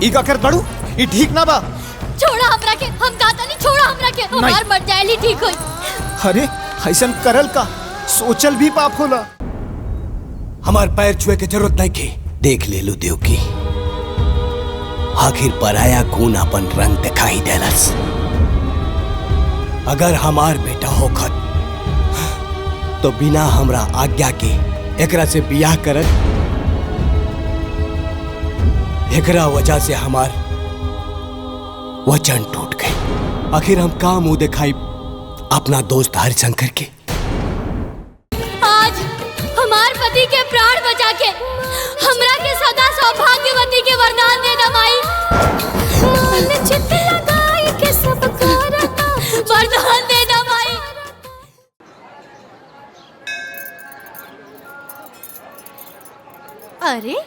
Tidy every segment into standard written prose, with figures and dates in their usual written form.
ई का कर बड़ू ई ठीक ना बा। छोड़ा हमरा के, हम कहता नहीं छोड़ा हमरा के, हमार मर जाएली ठीक होई। अरे ऐसन करल का सोचल भी पाप होला। हमार पैर छुए के जरूरत नहीं के। देख ले लो देव की, आखिर पराया खून अपन रंग दिखाई देलस। अगर हमार बेटा होखत तो बिना हमरा आज्ञा के एकरा से बियाह करत। एकरा वजह से हमार वचन टूट गई। आखिर हम का मुंह दिखाई अपना दोस्त हरिशंकर के। आज हमार पति के प्राण बचा के हमरा के सदा सौभाग्यवती के वरदान देना माई। मन चित लगाई के सब करना वरदान देना माई। अरे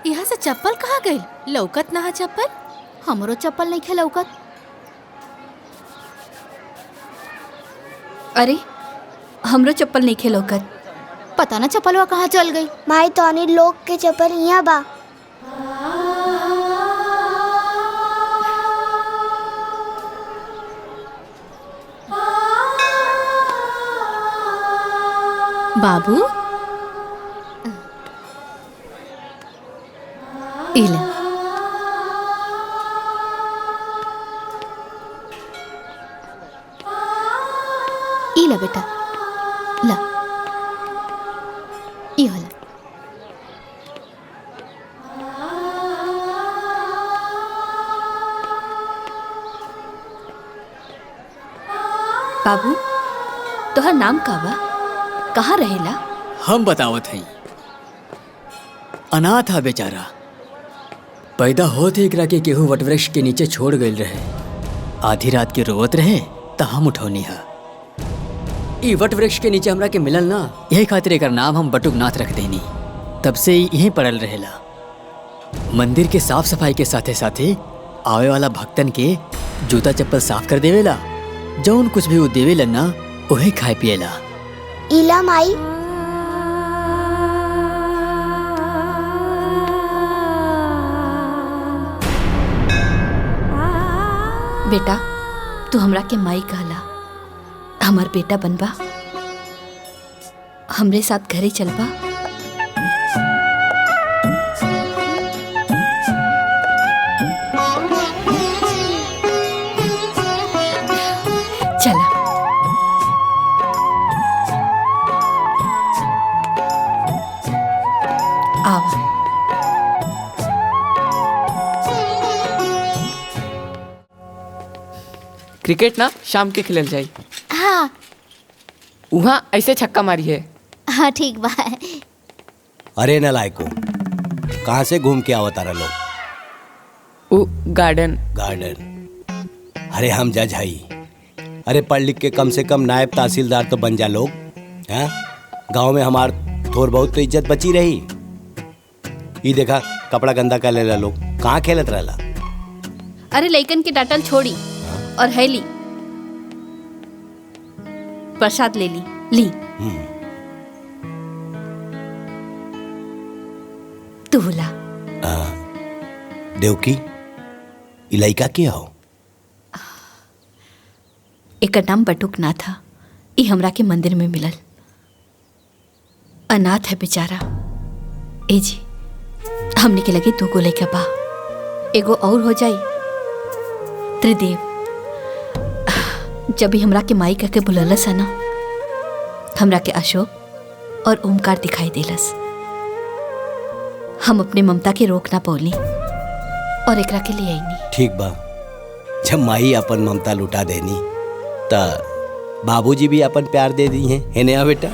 यहाँ से चप्पल कहाँ गई? लौकत ना चप्पल। हमरो चप्पल नहीं खे लौकत। अरे हमरो चप्पल नहीं खे लौकत। पता ना चप्पलवा कहाँ चल गई। माई तोनी लोग के चप्पल यहाँ बा। बाबू इला इला बेटा ला ई होला। बाबू तोहर नाम का बा? कहाँ रहेला? हम बतावत हई। अनाथ हा बेचारा। पैदा होते एकरा के केहू वटवृक्ष के नीचे छोड़ गईल रहे। आधी रात के रोवत रहे त हम उठौनी हा। ई वटवृक्ष के नीचे हमरा के मिलल ना, यही खातिर एकर नाम हम बटुकनाथ रख देनी। तब से यहीं पड़ल रहेला। मंदिर के साफ सफाई के साथे साथे आवे वाला भक्तन के जूता चप्पल साफ कर देवेला। जौन कुछ भी वो देवेला ना उहे खाए पिएला। इला माई। बेटा तू हमरा के माई कहला। हमार बेटा बनबा, हमरे साथ घरे चलबा। चला आवा। क्रिकेट ना शाम के खेलल जाई। हाँ वहाँ ऐसे छक्का मारी है। हाँ ठीक बा। अरे नलायको, कहाँ से घूम के आवत आ रहा लोग? वो गार्डन। अरे हम जज हई। अरे पढ़ लिख के कम से कम नायब तहसीलदार तो बन जा लोग। हैं? गांव में हमार थोड़ बहुत तो इज्जत बची रही। ये देखा कपड़ा गंदा कर लेला लोग। कहाँ खेलत रहला? अरे लइकन के डांटल छोड़ी और है ली प्रसाद ले ली। तू ला। देवकी इलाइका के हो? एक नाम बटुकनाथ था। ई हमरा के मंदिर में मिलल। अनाथ है बेचारा। ए जी हमने के लगे दो गोले का बा, एगो और हो जाई। त्रिदेव जब भी हमरा के माई कह के बुललस है ना, हमरा के अशोक और ओमकार दिखाई देलस। हम अपने ममता के रोक ना पौली और एकरा के लिए आईनी। ठीक बा, जब माई अपन ममता लुटा देनी त बाबूजी भी अपन प्यार दे दी हैं। है ना बेटा?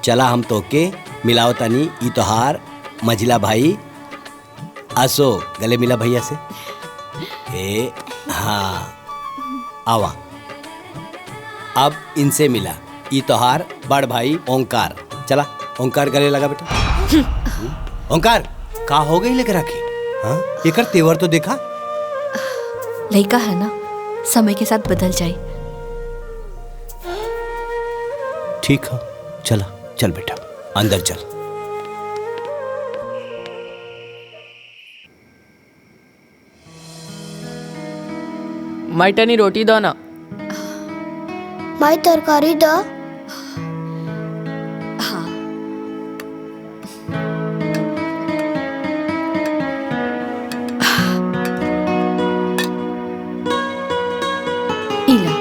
चला हम तो के मिलाओ तनी। ई तोहार मझिला भाई अशोक। गले मिला भैया से। ए हाँ आवा। अब इनसे मिला। ई तोहार बड़ भाई ओंकार। चला ओंकार गले लगा बेटा। ओंकार का हो गई लेकर रखे? हाँ एकर तेवर तो देखा। लड़का है ना, समय के साथ बदल जाए। ठीक है चला, चल बेटा अंदर चल। माई टनी रोटी दो ना। माई तरकारी द। हाँ इला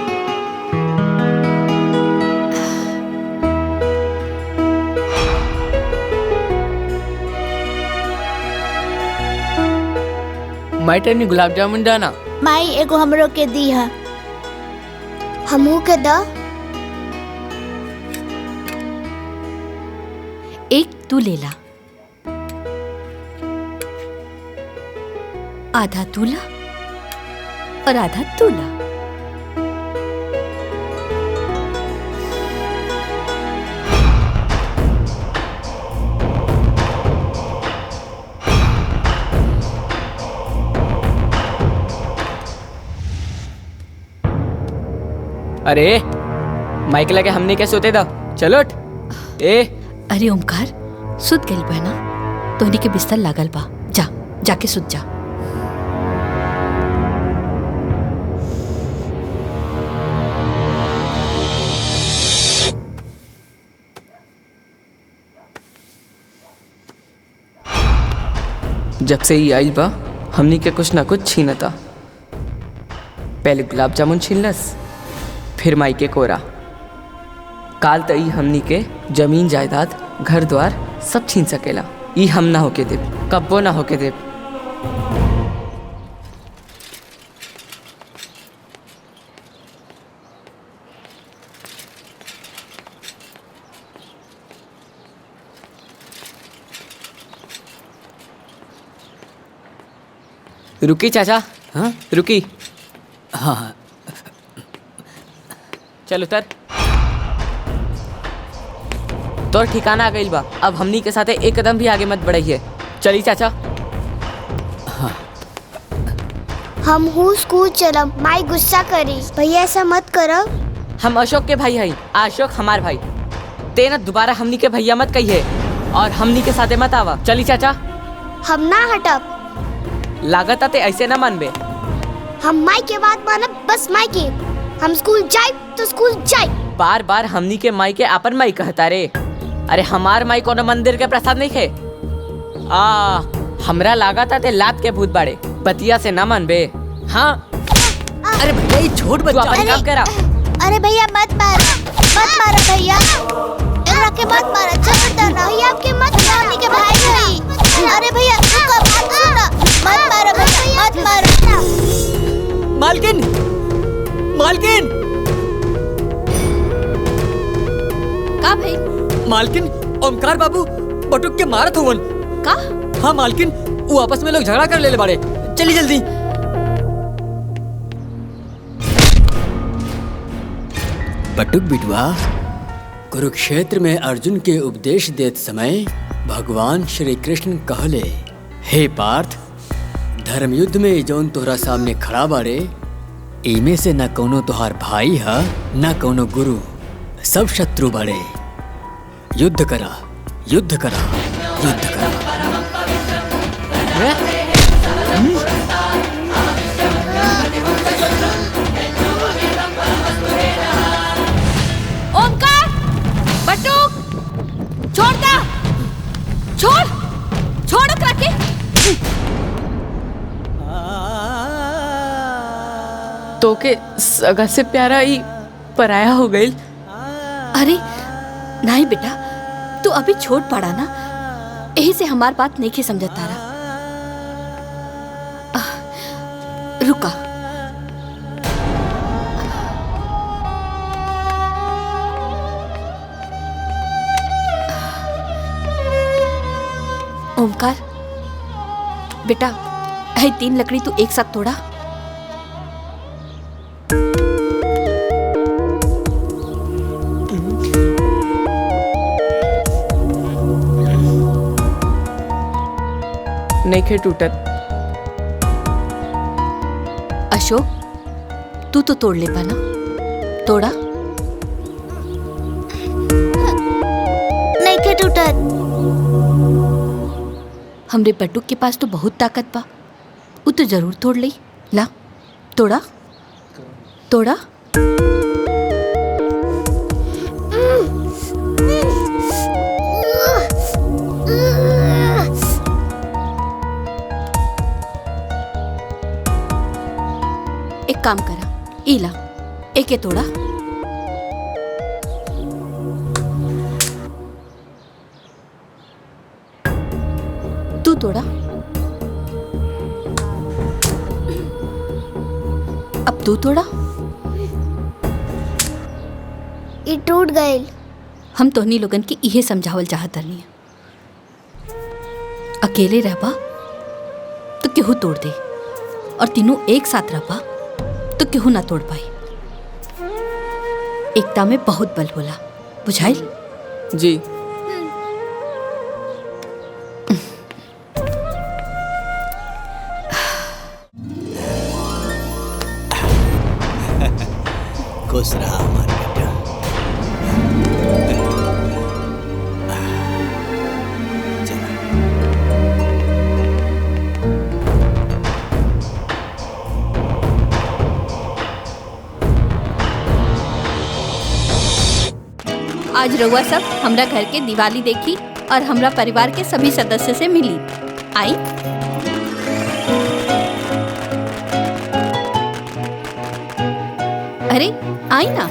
माई टनी गुलाब जामुन दो ना। माई एगो हमरो के दी है। हमू के द। एक तू ले ला, आधा तू ला और आधा तू ला। अरे माइक लगे हमने क्या सोते दो, चलो उठ। ए अरे ओमकार सुत गइल बा ना, तोहनी के बिस्तर लागल बा, जा जाके सुत जा। जब से ही आई बा हमनी के कुछ ना कुछ छीनता। पहले गुलाब जामुन छीनलस, फिर माई के कोरा। काल तई हमनी के जमीन जायदाद घर द्वार सब छीन सकेला। ई हम ना होके देव, कब्बो ना होके देव। रुकी चाचा। हाँ रुकी। हाँ हाँ चल उतर। तोर ठिकाना आ गइल बा, अब हमनी के साथे एक कदम भी आगे मत बढ़ाइए। चली चाचा। हम हूँ स्कूल चलम, माई गुस्सा करी। भैया ऐसा मत करो। हम अशोक के भाई हई, अशोक हमार भाई। ते ना दोबारा हमनी के भैया मत कहिए और हमनी के साथे मत आवा। चली चाचा। हम ना हटब। लागत आते ऐसे ना मानबे। हम माई के बात मानब, बस माई की। हम स्कूल जाए तो स्कूल जाए। बार बार हमनी के माई के आपन माई कहता रे। अरे हमार माई कोनो मंदिर के प्रसाद नहीं खे। हमरा लागत आते लात के भूत बाड़े, बतिया से ना मानबे। हाँ अरे भैया ये छोड़ तू बच्चा। अपन काम करा। अरे भैया मत मारो भैया। एकरा के मत मारो, जबरदस्ती भैया आपके मत मारने के भाई नहीं। अरे भैया रुको, बात सुनो। मत मारो भैया, मत मारो। मालकिन, मालकिन, का भाई? मालकिन ओमकार बाबू बटुक के मारत हुवन। का? हाँ मालकिन, वो आपस में लोग झगड़ा कर ले बाड़े। चली जल्दी। बटुक बिटवा, कुरुक्षेत्र में अर्जुन के उपदेश देत समय भगवान श्री कृष्ण कहले, हे पार्थ, धर्म युद्ध में जौन तोहरा सामने खड़ा बाड़े, इमे से न कोनो तोहार भाई है न कोनो गुरु, सब शत्रु बाड़े। युद्ध करा, युद्ध करा, युद्ध करा। ओमकार, बटुक, छोड़ दा, छोड़, छोड़ ओकरा के। तो के सगा से प्यारा ही पराया हो गई। अरे नहीं बेटा, तू अभी छोट पड़ा ना, यही से हमार बात नहीं के समझ तारा। रुका। ओमकार बेटा, है 3 लकड़ी तू एक साथ तोड़ा। नहीं खे टूटत। अशोक तू तो तोड़ ले पाना, तोड़ा। नहीं के टूटत। हमरे बटुक के पास तो बहुत ताकत बा, वो तो जरूर तोड़ ली। ला तोड़ा। तोड़ा? एक काम करा, इला एके तोड़ा। तू तोड़ा। अब तू तोड़ा। ये टूट गए। हम तोहनी लोगन के इहे समझावल चाहत रहनी। अकेले रहबा तो केहू तोड़ दे, और तीनों एक साथ रहबा तो केहू ना तोड़ पाई। एकता में बहुत बल होला, बुझाइल? जी। खुश रहा हमारे बेटा। चला। आज रउआ सब हमरा घर के दिवाली देखी और हमरा परिवार के सभी सदस्य से मिली। आई। अरे आई ना।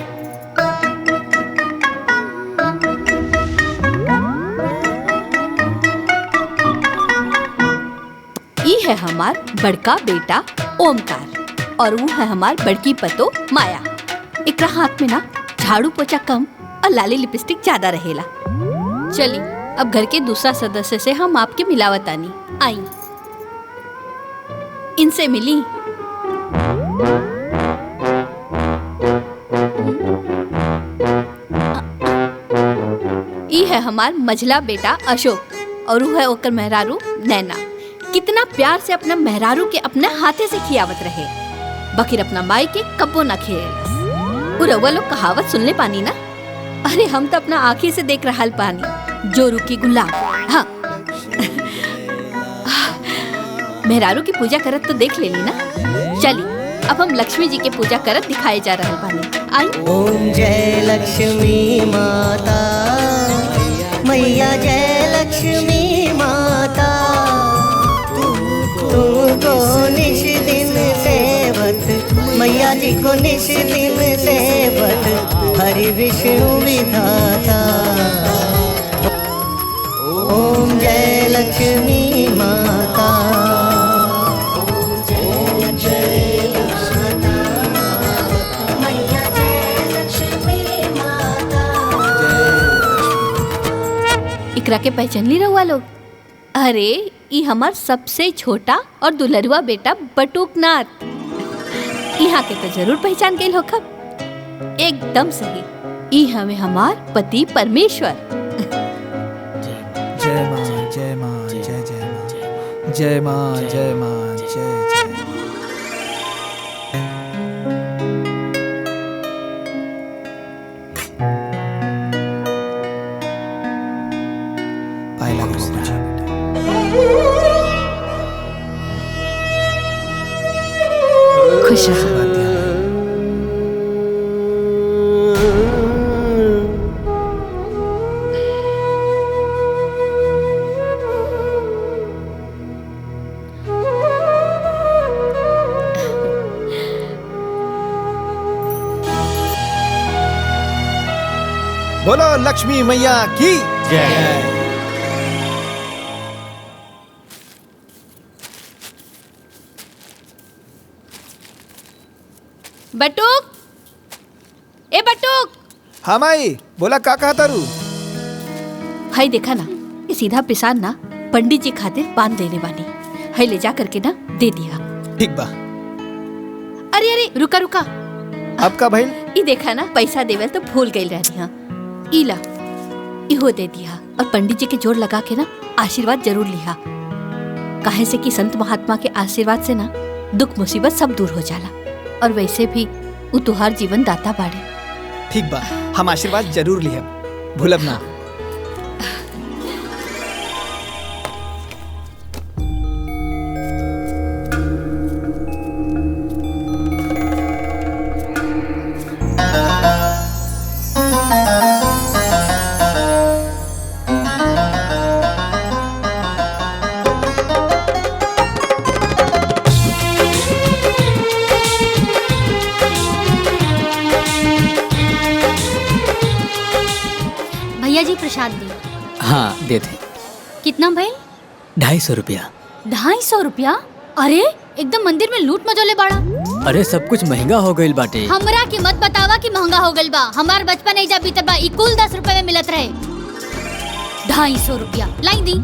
ये है हमार बड़का बेटा ओमकार और वो है हमार बड़की पतो माया। एकरा हाथ में ना झाड़ू पोछा कम और लाली लिपस्टिक ज्यादा रहेला। चली अब घर के दूसरा सदस्य से हम आपके मिलावतानी। आई, इनसे मिली। है हमार मझला बेटा अशोक और वो है ओकर मेहरारू नैना। कितना प्यार से अपना मेहरारू के अपने हाथे से खियावत रहे, बकिर अपना माई के कब्बो ना खिएलस। वो रउआ लोग कहावत सुनले पानी ना? अरे हम तो अपना आँखी से देख रहल पानी, जो रुकी गुलाब। हाँ मेहरारू की पूजा करत तो देख लेली ना। चली अब हम लक्ष्मी जी के पूजा करत दिखाए जा रहल पानी। आई। ओम जय लक्ष्मी माता, मैया जय लक्ष्मी माता, तुमको निश दिन सेवत, मैया जी को निश दिन सेवत, हरि विष्णु विधाता। ओम जय लक्ष्मी माता। इकरा के पहचान ली रहुआ लोग? अरे ये हमार सबसे छोटा और दुलरुआ बेटा बटुकनाथ। यहाँ के तो जरूर पहचान गए हो। एकदम सही, ये हमें हमार पति परमेश्वर। जय माँ जय माँ जय जय माँ जय माँ जय माँ जय जय। खुश रहो। बोलो लक्ष्मी मैया की जय। बटुक, ए बटुक। हाँ माई, बोला का कहा तारू? हाय देखा ना, ये सीधा पिसान ना पंडित जी खातिर बांध देने वाली। हाय ले जा करके ना दे दिया। ठीक बा। अरे अरे रुका रुका। अब का भाई? ये देखा ना पैसा देवल तो भूल गई रहनी। हाँ इला इहो दे दिया और पंडित जी के जोड़ लगा के ना आशीर्वाद जरूर लिया। काहे से कि संत महात्मा के आशीर्वाद से ना दुख मुसीबत सब दूर हो जाला। और वैसे भी वो तुहार जीवन दाता बाड़े। ठीक बा, हम आशीर्वाद जरूर लिहब, भूलब ना। भैया जी प्रसाद दी। हाँ दे दे। कितना भाई? 250 रुपया। 250 रुपया? अरे एकदम मंदिर में लूट मचोले बाड़ा। अरे सब कुछ महंगा हो गईल बाटे। हमरा की मत बतावा कि महंगा हो गईल बा। हमार बचपन एजा बीतल बा, ई कुल 10 रुपए में मिलत रहे। 250 रुपया लाई दी।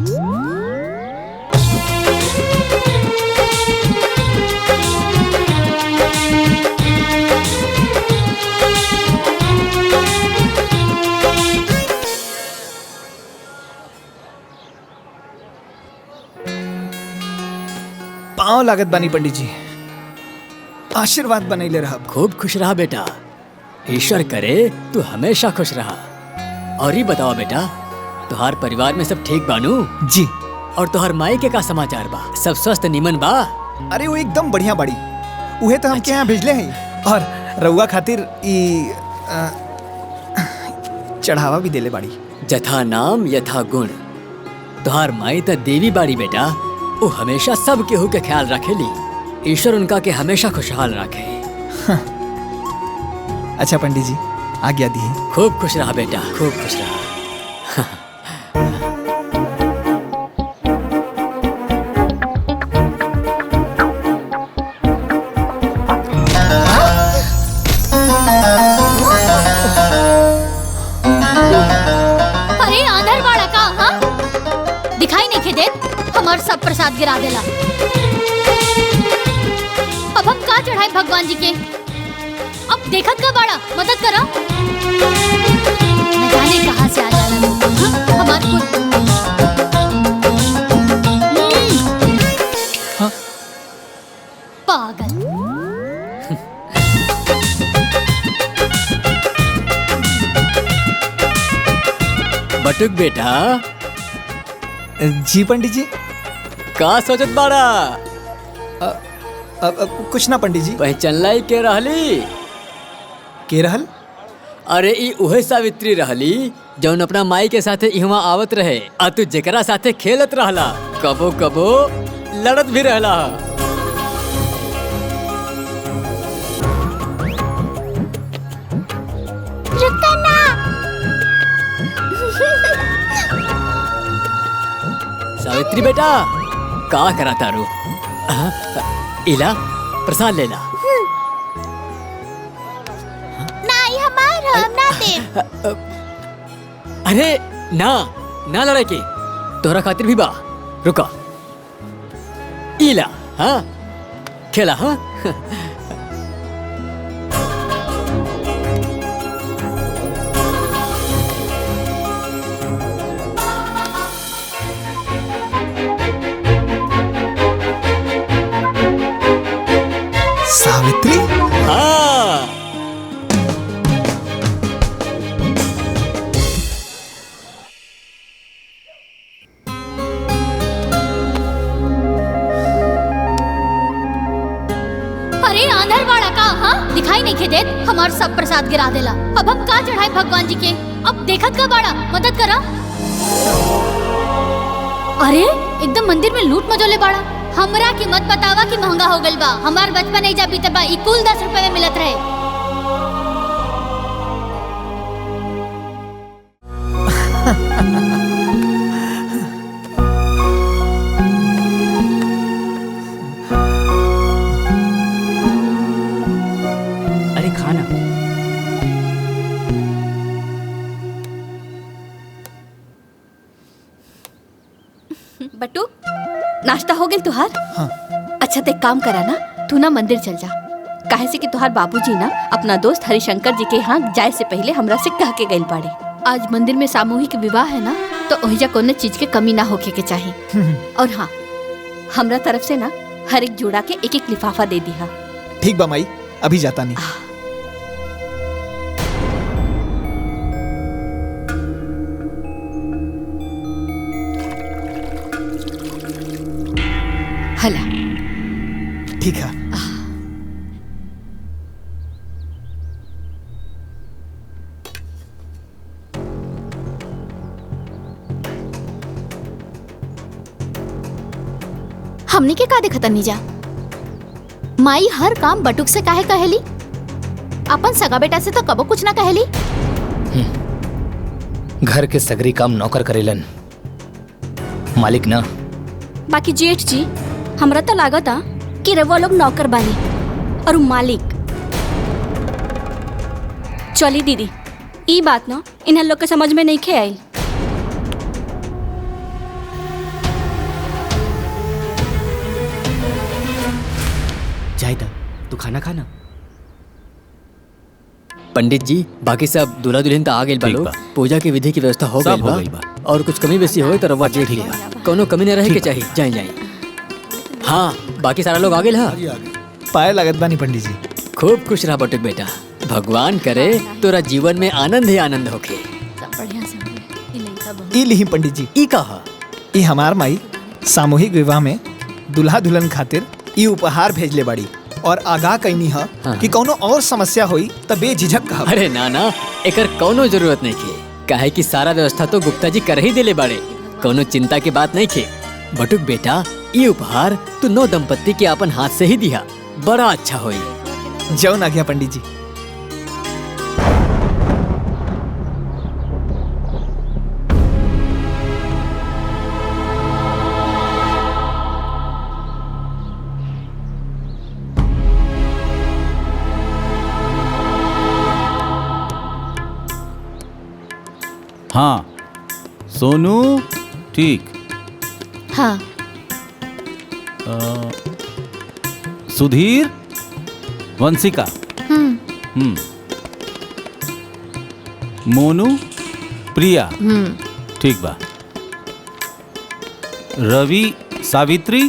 पाँव लागत बानी पंडित जी, आशीर्वाद बनैले रहब। खूब खुश रहा बेटा, ईश्वर करे तू हमेशा खुश रहा। और ही बताओ बेटा, तुहार परिवार में सब ठीक बानू? जी। और तुहार माई के का समाचार बा? सब स्वस्थ निमन बा? अरे वो एकदम बढ़िया बाड़ी, उहे तो हमके यहाँ भेजले हैं। और रउआ खातिर ई चढ़ावा भी देले बाड़ी। जथा नाम यथा गुण। तुहार माई तो देवी बाड़ी बेटा, वो हमेशा सब केहू के ख्याल रखेली। ईश्वर उनका के हमेशा खुशहाल रखे। अच्छा पंडित जी, आज्ञा दी। खूब खुश रहा बेटा, खूब खुश रहा। अरे आंधर बाड़ा का, हाँ? दिखाई नहीं खे देत, हमार सब प्रसाद गिरा देला। अब हम का चढ़ाए भगवान जी के? अब देखत का बाड़ा, मदद करा। न जाने कहाँ से आ जाला लोग, हाँ? हमार कुल हाँ? पागल। बटुक बेटा। जी पंडित जी। का सोचत बाड़ा? कुछ ना पंडित जी। पहचानलाई के रहली? के रहल? अरे ई उहे सावित्री रहली जौन अपना माई के साथे इहवा आवत रहे, आ तू जेकरा साथे खेलत रहला, कबो कबो लड़त भी रहला। सावित्री बेटा, का करा तारू? इला प्रसाद लेला। नहीं हमार हम ना दे। अरे ना ना लड़ाई के, तोहरा खातिर भी बा। रुका, इला। हाँ खेला। हाँ सावित्री। हाँ अरे आंधर बाड़ा का, हाँ? दिखाई नहीं खे देत, हमार सब प्रसाद गिरा देला। अब हम का चढ़ाए भगवान जी के? अब देखत का बाड़ा, मदद करा। अरे एकदम मंदिर में लूट मचोले बाड़ा। हमरा की मत बतावा कि महंगा हो गईल बा। हमार बचपन एजा बीतल बा, ई कुल 10 रुपए में मिलत रहे। अरे खाना। बटू, नाश्ता हो गेल तुहार? हाँ। अच्छा ते काम करा ना, तू ना मंदिर चल जा। काहे से कि तुहार बाबूजी ना अपना दोस्त हरिशंकर जी के यहाँ जाए से पहले हमरा से कह के गइल बाड़े। आज मंदिर में सामूहिक विवाह है ना, तो ओहिजा कोनो चीज के कमी ना होके के चाहिए। और हाँ, हमरा तरफ से ना हर एक जोड़ा के एक एक लिफाफा दे दिया। ठीक बा माई, अभी जाता नहीं। हला ठीक है। हमनी के का देखत नहीं जा? माई हर काम बटुक से काहे कहेली? अपन सगा बेटा से तो कबो कुछ ना कहेली। घर के सगरी काम नौकर करेलन, मालिक ना। बाकी जेठ जी, हमरा तो लागता कि रवा लोग नौकर बानी और उ मालिक। चली दीदी, ई बात ना इन्हें लोग के समझ में नहीं खे आई। जाहिदा, तू खाना खाना। पंडित जी, बाकी सब दूल्हा दुल्हन तो आ गए ठीक बालो। बा। पूजा की विधि की व्यवस्था हो सब हो गई गइल बा। बा। और कुछ कमी बेसी हो तो रवा देख लिया, कोनो कमी न रहे के चाहिए। जाए जाए। हाँ, बाकी सारा लोग आ गए। हाँ, पाए लागत बानी पंडित जी। खूब खुश रहा बटुक बेटा। भगवान करे तोरा जीवन में आनंद ही आनंद होके। ई लिही पंडित जी। ई कहा? ई हमार माई सामूहिक विवाह में दुल्हा दुल्हन खातिर ई उपहार भेजले बाड़ी और आगाह कईनी है कि कोनो और समस्या होई त बेझिझक कहब। अरे ना ना, एकर कोनो जरूरत नहीं खे। काहे कि सारा व्यवस्था तो गुप्ता जी कर ही दिले बाड़े। कोनो चिंता की बात नहीं खे। बटुक बेटा, ये उपहार तू नौ दंपत्ति के अपन हाथ से ही दिया, बड़ा अच्छा होई। जौन आ गया पंडित जी। हाँ सोनू, ठीक। हाँ। सुधीर, वंशिका। मोनू, प्रिया। ठीक बा। रवि, सावित्री।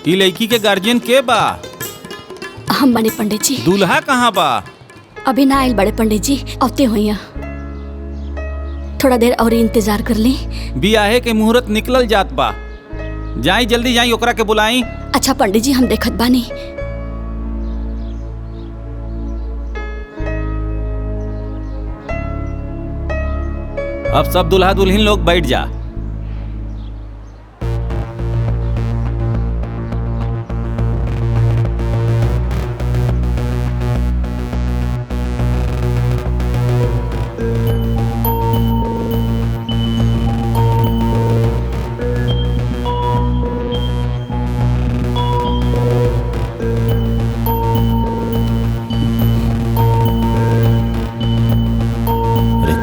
ई लड़की के गार्जियन के बा? हम बने पंडित जी। दूल्हा कहाँ बा? अभी ना आयल बड़े पंडित जी, औते होइया। थोड़ा देर और इंतजार कर ली। बियाहे के मुहूर्त निकलल जात बा। जाई जल्दी जाई, ओकरा के बुलाई। अच्छा पंडित जी, हम देखत बानी। अब सब दुल्हा दुल्हन लोग बैठ जा।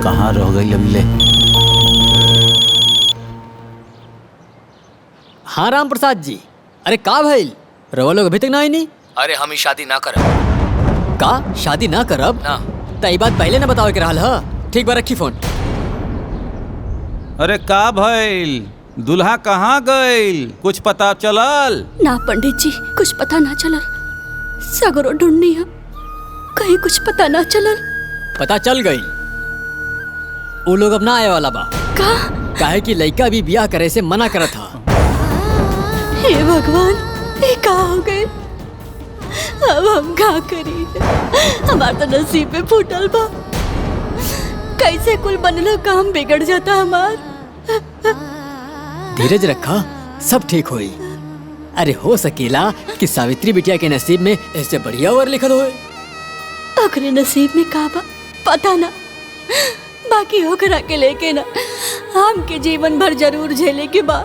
कहाँ रह गई अगले? हाँ राम प्रसाद जी, अरे का भइल? रवा लोग अभी तक ना आई नहीं? अरे हम ही शादी ना करब। का शादी ना करब? ना। तई बात पहले ना बताओ के रहल ह। ठीक बा, रखी फोन। अरे का भइल? दुल्हा कहाँ गइल? कुछ पता चलल? ना पंडित जी, कुछ पता ना चलल। सगरो ढूंढनी है, कहीं कुछ पता ना चलल। पता चल गई, वो लोग अब ना आए वाला बा। का? काहे कि लड़का भी ब्याह करे से मना करा था। हे भगवान, ये का हो गए? अब हम का करी? हमार तो नसीब में फूटल बा। कैसे कुल बनलो काम बिगड़ जाता हमार। धीरज रखा, सब ठीक होई। अरे हो सकेला कि सावित्री बिटिया के नसीब में ऐसे बढ़िया वर लिखल होए। ओकरे नसीब में का बा पता ना, बाकी ओकरा के लेके ना हम के जीवन भर जरूर झेले के बा।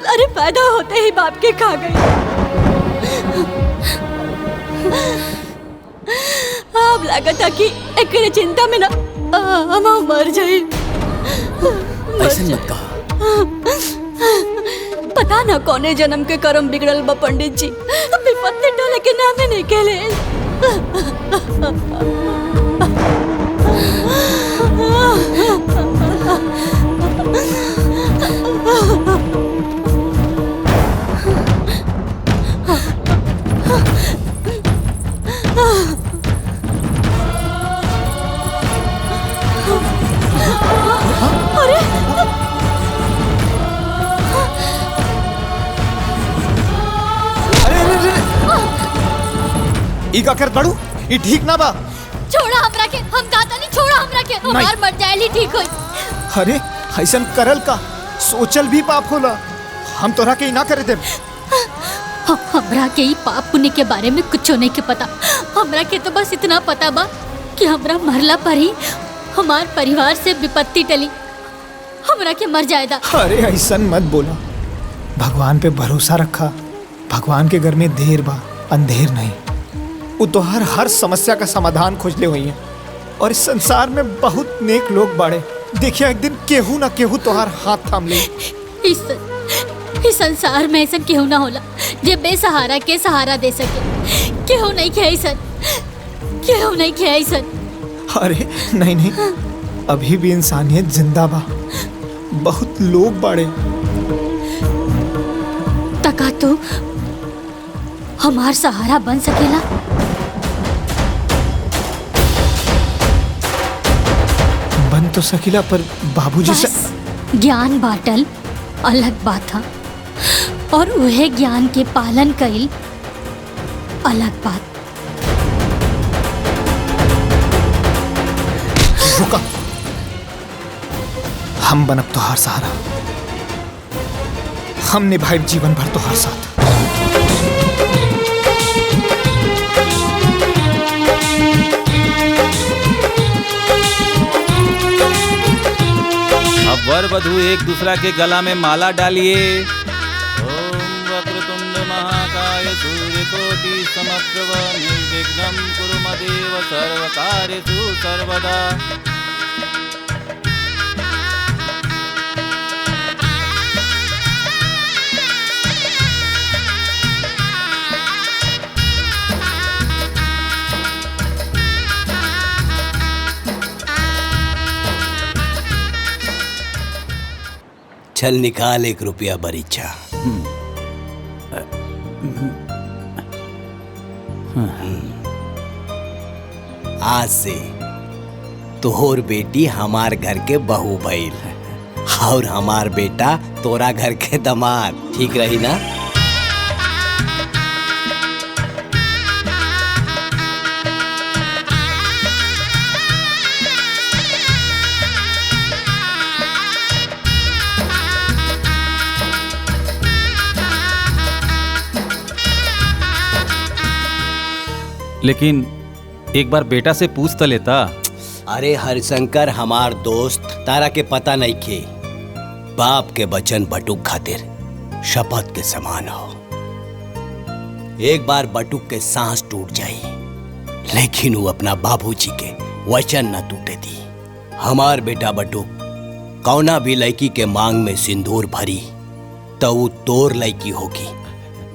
अरे पैदा होते ही बाप के खा गई। अब लागता कि एकरे चिंता में ना हम मर जाए। ऐसे मत कहा। पता ना कौने जन्म के कर्म बिगड़ल बा पंडित जी, विपत्ति टले के नामे नहीं केले। ई का कर बड़ू? ई ठीक ना बा। छोड़ा हमरा के, हम कहता नहीं छोड़ा हमरा के। हमार मर जाए ठीक होई। अरे ऐसन करल का सोचल भी पाप होला। हम तोरा के ना करे दे। हमरा के ई पाप पुण्य के बारे में कुछ नहीं के पता। हमरा के तो बस इतना पता बा कि हमरा मरला पर ही हमार परिवार से विपत्ति टली, हमरा के मर जाएदा। अरे ऐसा मत बोला, भगवान पे भरोसा रखा। भगवान के घर में देर बा अंधेर नहीं। वो तो हर समस्या का समाधान खोजले हुई है और इस संसार में बहुत नेक लोग बाड़े। देखिए एक दिन केहू ना केहू तोहार हाथ थाम ले। इस संसार में ऐसा केहू ना होला जे बेसहारा के सहारा दे सके। केहू नहीं के ऐसा, केहू नहीं के ऐसा। अरे नहीं, अभी भी इंसानियत जिंदा बा, बहुत लोग बाड़े। तका तो हमार सहारा बन सकेला। बन तो सकेला पर बाबूजी से ज्ञान बाटल अलग बात था और उहे ज्ञान के पालन कईल अलग बात। रुका, हम बनब तोहार सहारा, हम निभाए जीवन भर तोहार साथ। अब वर वधू एक दूसरा के गला में माला डालिए। ओम वक्रतुंड महाकाय सूर्यकोटि समप्रभ निर्विघ्नं कुरु मदेव सर्वकार्येषु सर्वदा। चल निकाल 1 रुपया बरीचा। आज से तोहर बेटी हमार घर के बहू भइल और हमार बेटा तोरा घर के दामाद। ठीक रही ना? लेकिन एक बार बेटा से पूछ तो लेता। अरे हरिशंकर हमार दोस्त, तारा के पता नहीं खे, बाप के वचन बटुक खातिर शपथ के समान हो। एक बार बटुक के सांस टूट जाई, लेकिन वो अपना बाबूजी के वचन न टूटे दी। हमार बेटा बटुक कौना भी लड़की के मांग में सिंदूर भरी तो वो तोर लड़की होगी।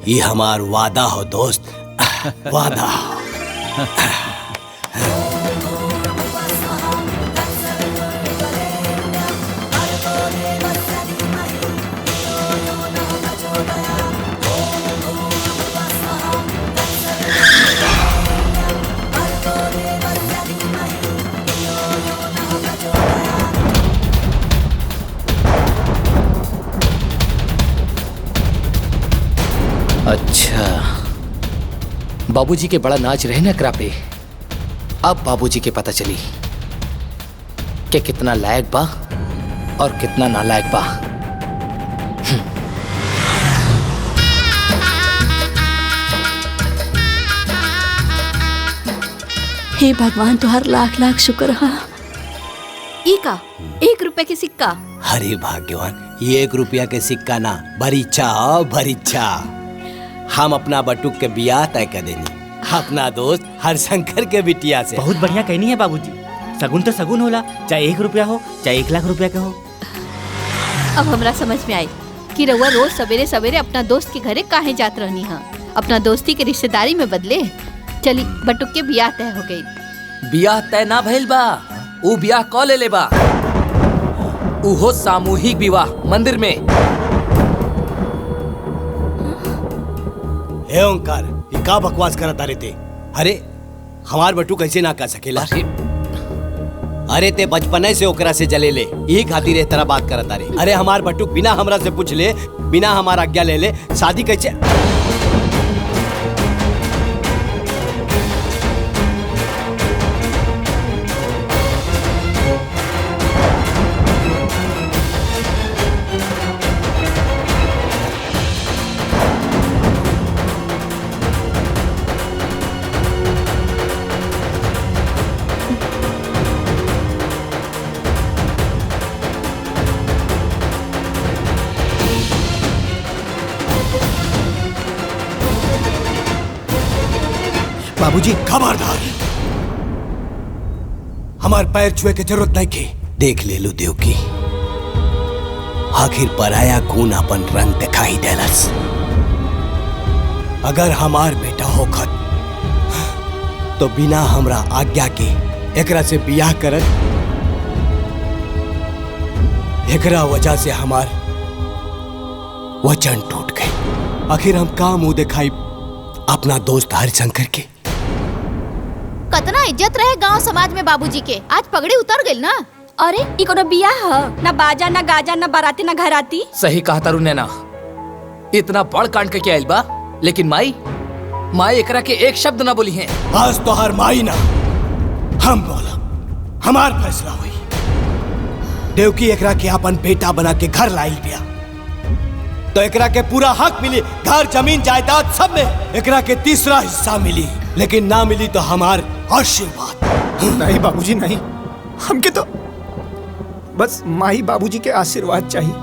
ये हमार वादा हो दोस्त, वादा। अच्छा, बाबूजी के बड़ा नाच रहे ना एकरा पे। अब बाबूजी के पता चली कि कितना लायक बा और कितना नालायक बा। हे भगवान, तुहार लाख लाख शुक्र हा। ई का 1 रुपए के सिक्का? हरे भाग्यवान, ये 1 रुपया के सिक्का ना, भरीचा भरीचा। हम अपना बटुक के बियाह तय कर देनी अपना दोस्त हरिशंकर के बिटिया से। बहुत बढ़िया कहनी है बाबूजी। सगुन तो सगुन होला, चाहे 1 रुपया हो चाहे 1 लाख रुपया का हो। अब हमरा समझ में आई कि रउआ रोज सवेरे सवेरे अपना दोस्त के घरे काहे जात रहनी है। अपना दोस्ती के रिश्तेदारी में बदले। चली, बटुक के बियाह तय हो गई। बियाह तय ना भइल बा, ऊ बियाह क ले बा। उहो सामूहिक विवाह मंदिर में। हे ओंकार, ये का बकवास करता रहते? अरे हमार बटू कैसे ना कर सकेला? अरे ते बचपने से ओकरा से जले ले, यही खातिर इस तरह बात करता रे। अरे हमार बटू बिना हमरा से पूछ ले, बिना हमारा आज्ञा ले ले शादी कैसे? बाबूजी। खबरदार, हमार पैर छुए के जरूरत नहीं की। देख ले लो देव की, आखिर पराया खून अपन रंग दिखाई देलस। अगर हमार बेटा होखत तो बिना हमरा आज्ञा के एकरा से बियाह करत। एकरा वजह से हमार वचन टूट गई। आखिर हम का मुंह दिखाई अपना दोस्त हरिशंकर के। कतना इज्जत रहे गांव समाज में बाबूजी के, आज पगड़ी उतर गई ना। अरे ई कोनो बियाह ह? ना बाजा ना गाजा ना बाराती ना घराती। सही कहा तारू नैना, इतना बड़ कांड के आइल बा, लेकिन माई एकरा के एक शब्द ना बोली है। आज तो हर माई ना हम बोला, हमार फैसला हुई। देवकी एकरा के अपन बेटा बना के घर लाइल बिया, तो एकरा के पूरा हक मिली। घर जमीन जायदाद सब में एकरा के तीसरा हिस्सा मिली, लेकिन ना मिली तो हमार आशीर्वाद। नहीं बाबूजी नहीं, हमके तो बस माई बाबूजी के आशीर्वाद चाहिए।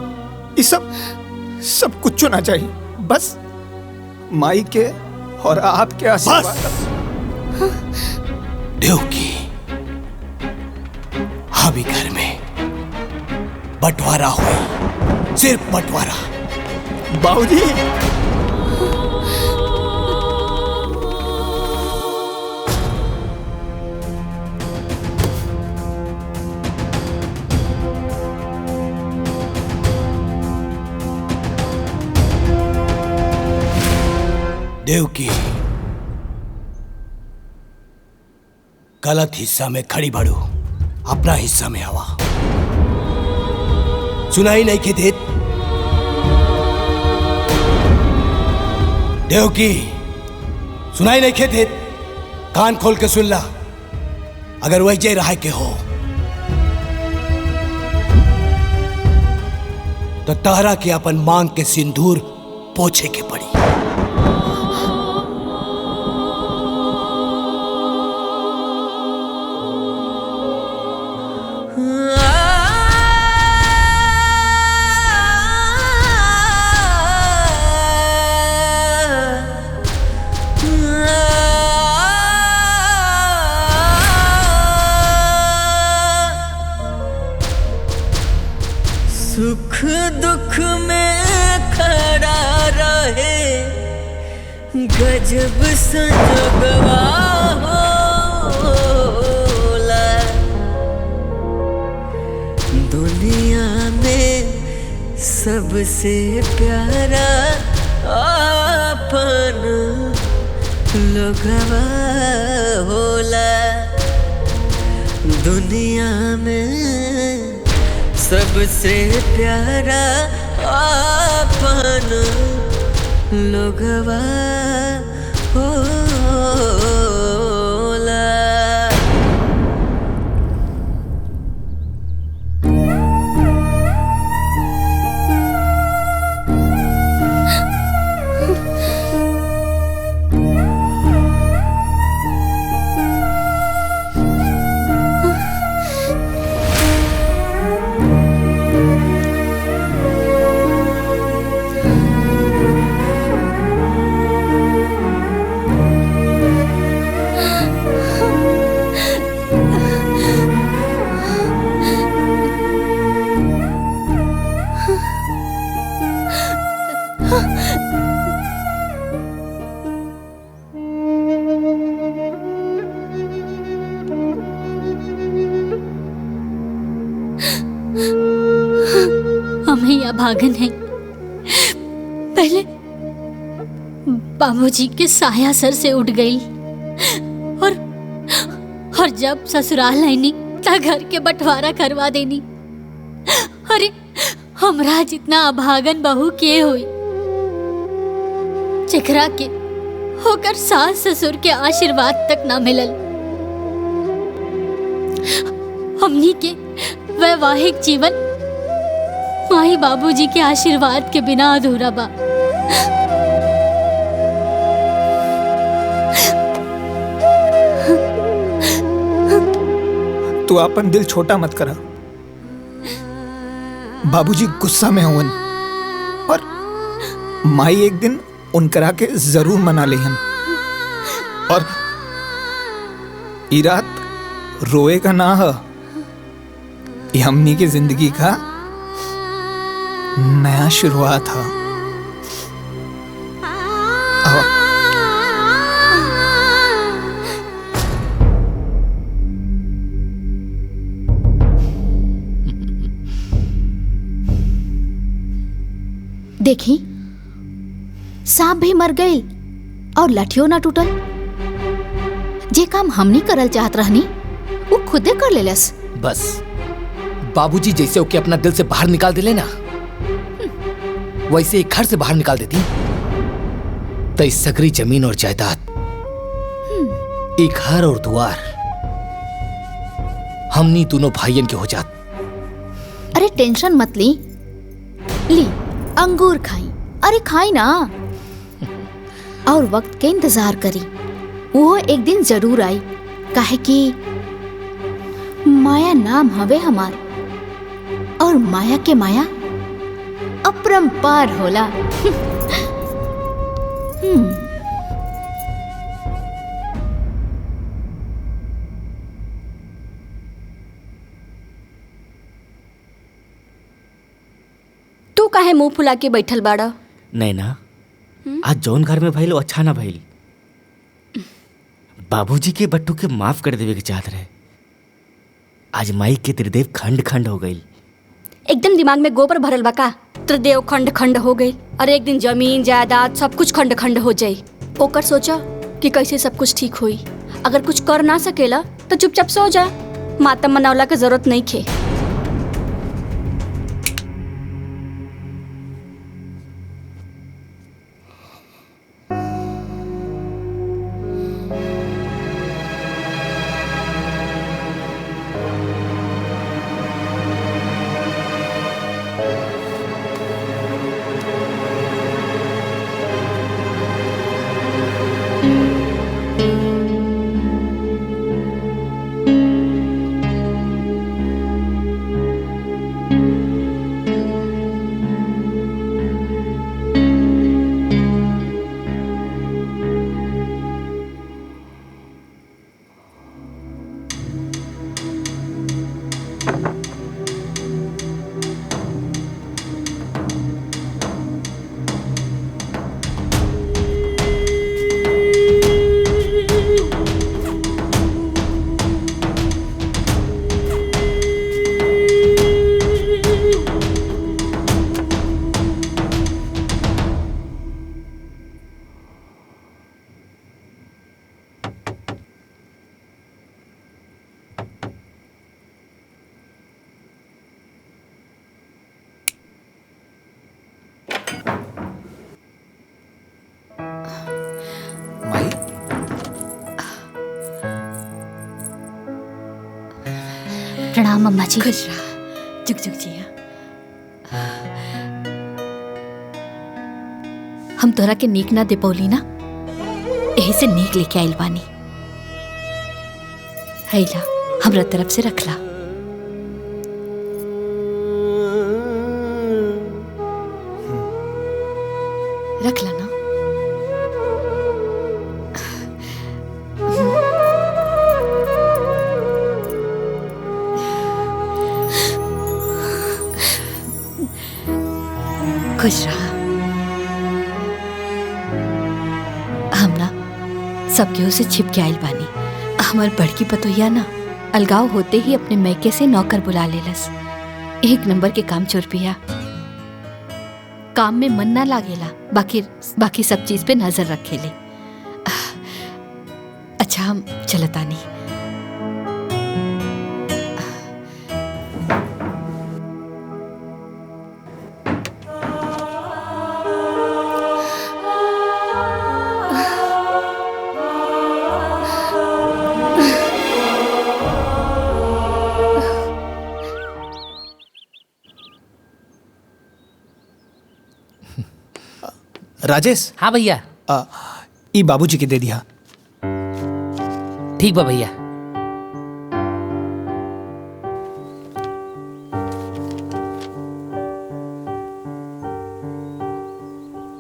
ये सब कुछ ना चाहिए, बस माई के और आपके आशीर्वाद। देवकी, अभी घर में बंटवारा हुई, सिर्फ बंटवारा। बाबूजी देवकी, गलत हिस्सा में खड़ी बढ़ू, अपना हिस्सा में आवा। सुनाई नहीं के देत? देवकी, सुनाई नहीं के देत? कान खोल के सुन ला। अगर वही जय रहा के हो तो तारा के अपन मांग के सिंदूर पोछे के पड़ी। सुख दुख में खड़ा रहे गजब संजोगवा होला। दुनिया में सबसे प्यारा अपन लोगवा होला। दुनिया में सबसे प्यारा अपन लोगवा होला। हम यहाँ भागन हैं। पहले बाबूजी के साया सर से उठ गई और जब ससुराल आईनी ता घर के बंटवारा करवा देनी। अरे हमरा जितना अभागन बहू के हुई जेकरा के होकर सास ससुर के आशीर्वाद तक ना मिलल। हमनी के वैवाहिक जीवन माई बाबूजी के आशीर्वाद के बिना अधूरा बा। तू अपन दिल छोटा मत करा। बाबूजी गुस्सा में होवन और माई एक दिन उनकरा के जरूर मना लेहन ई रात रोए का ना है, ये हमनी की जिंदगी का नया शुरुआत है। आओ। देखी सांप भी मर गई और लठियो ना टूटल। जे काम हमनी करल चाहत रहनी वो खुदे कर लेलस। बस बाबूजी जैसे ओके अपना दिल से बाहर निकाल दिले ना, वैसे एक घर से बाहर निकाल देती तो इस सगरी जमीन और जायदाद, एक घर और द्वार हमनी दोनों भाइयन के हो जात। अरे टेंशन मत ली अंगूर खाई। अरे खाई ना और वक्त के इंतजार करी, वो एक दिन जरूर आई। काहे कि माया नाम हवे हमार और माया के माया अपरंपार होला। तू काहे मुंह फुला के बैठल बाड़ा? नैना, आज जौन घर में भइल अच्छा ना भइल। बाबूजी के बट्टू के माफ कर देवे के चाहत रहे। आज माई के त्रिदेव खंड खंड हो गई। एकदम दिमाग में गोबर भरल बा का? त्रिदेव खंड खंड हो गई और एक दिन जमीन जायदाद सब कुछ खंड खंड हो जाई। ओकर सोचा कि कैसे सब कुछ ठीक होई। अगर कुछ कर ना सकेला तो चुपचाप सो जा, मातम मनावला के जरूरत नहीं खे। प्रणाम अम्मा जी। खुश रहा, जुग जुग जिया। हम तोरा के नीक ना दे पौली ना, यही से नीक लेके आइल बानी। हैला हमरा तरफ से रखला। रखला ना। खुश रहा। हम ना सब केहू से छिप के आइल बानी। हमार बड़की पतोहिया ना अलगाव होते ही अपने मैके से नौकर बुला लेलस। एक नंबर के काम चोर पिया। काम में मन ना लागेला, बाकी सब चीज पे नजर रखेले। अच्छा हम चलतानी। राजेश। हाँ भैया। ई बाबूजी के दे दिया। ठीक बा भैया।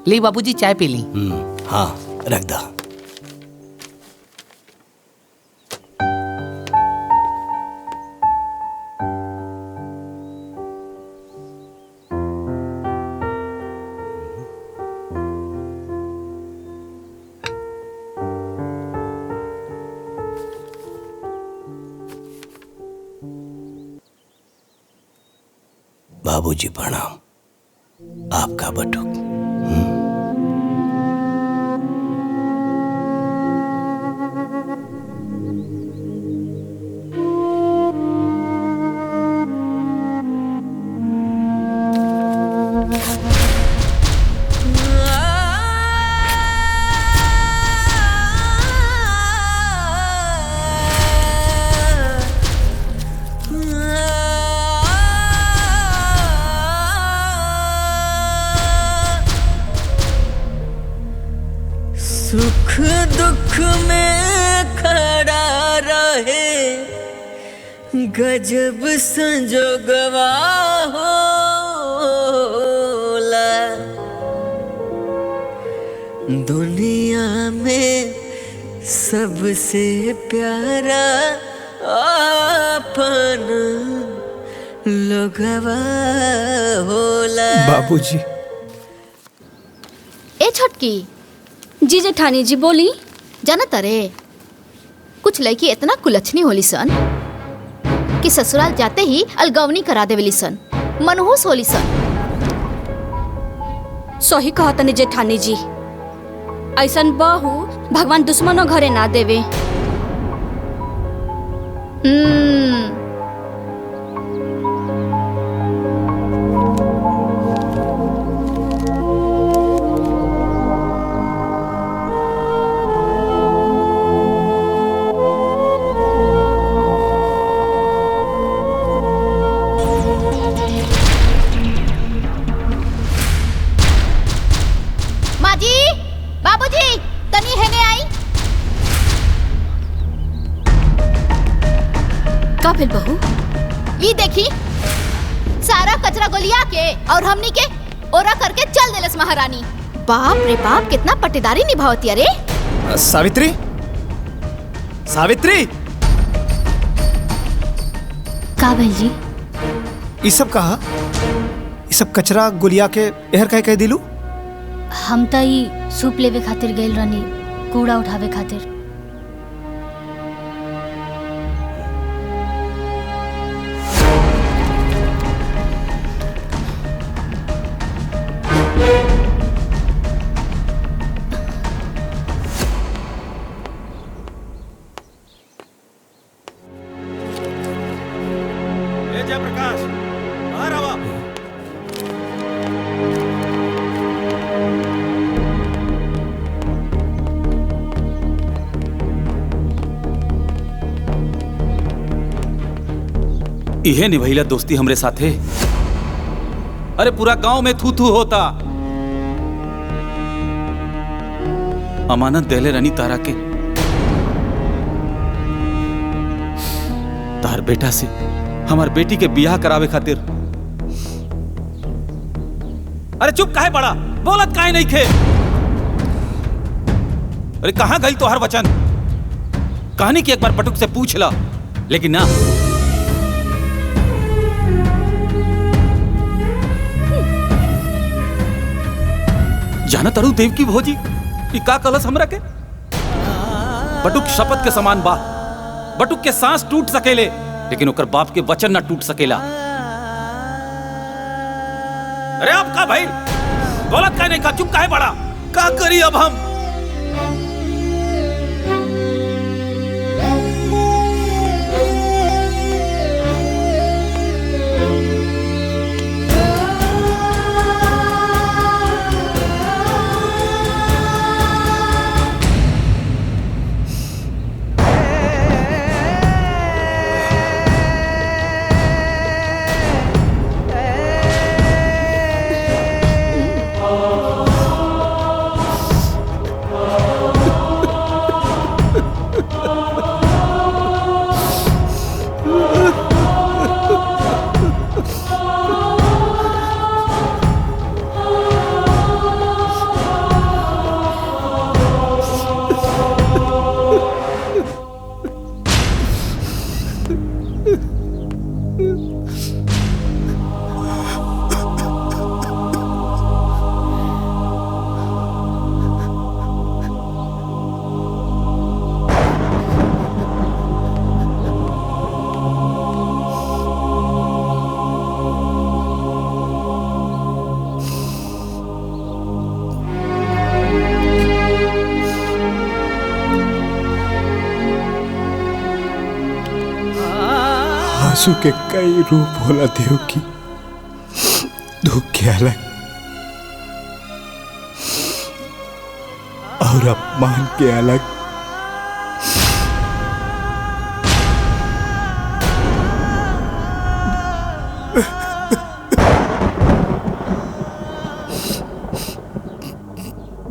ली बाबूजी चाय पी ली। हाँ रख दा। बाबूजी प्रणाम। आपका बटुक। सुख दुख में खड़ा रहे गजब संजोगवा होला। दुनिया में सबसे प्यारा अपन लोगवा होला। बाबूजी। ए छटकी। जी जेठानी जी बोली। जाना तरे कुछ लड़की इतना कुलच्छनी होली सन कि ससुराल जाते ही अलगवनी करा देवेली सन, मनहूस होली सन। सही कहा तने जेठानी जी, ऐसन बहू भगवान दुश्मनों घरे ना देवे। का फिर बहू? ये देखी सारा कचरा गोलिया के और हमनी के ओरा करके चल देलस महारानी। बाप रे बाप, कितना पट्टेदारी निभावती। अरे सावित्री, सावित्री, का भैल जी? ये सब कहा? ये सब कचरा गुलिया के एहर कह दिलू? हम त ई सूप लेवे खातिर गइल रहनी, कूड़ा उठावे खातिर। जयप्रकाश, बाहर आवा। इहे निभैला दोस्ती हमरे साथे। अरे पूरा गांव में थू थू होता। अमानत देले रनी तारा के, तार बेटा से हमार बेटी के बियाह करावे खातिर। अरे चुप काहे पड़ा? बोलत काहे नहीं खे? अरे कहां गई तो हर वचन? कहानी की एक बार पटुक से पूछ ला, लेकिन ना। जाना तरू देव की भोजी कि का कलस हमरा के? बटुक शपथ के समान बा। बटुक के सांस टूट सकेले, लेकिन ओकर बाप के वचन ना टूट सकेला। अरे आप का भाई बोलत का नहीं का? चुप काहे बड़ा? का करी अब हम? आंसू के कई रूप होला देव की। दुख के अलग और अपमान के अलग।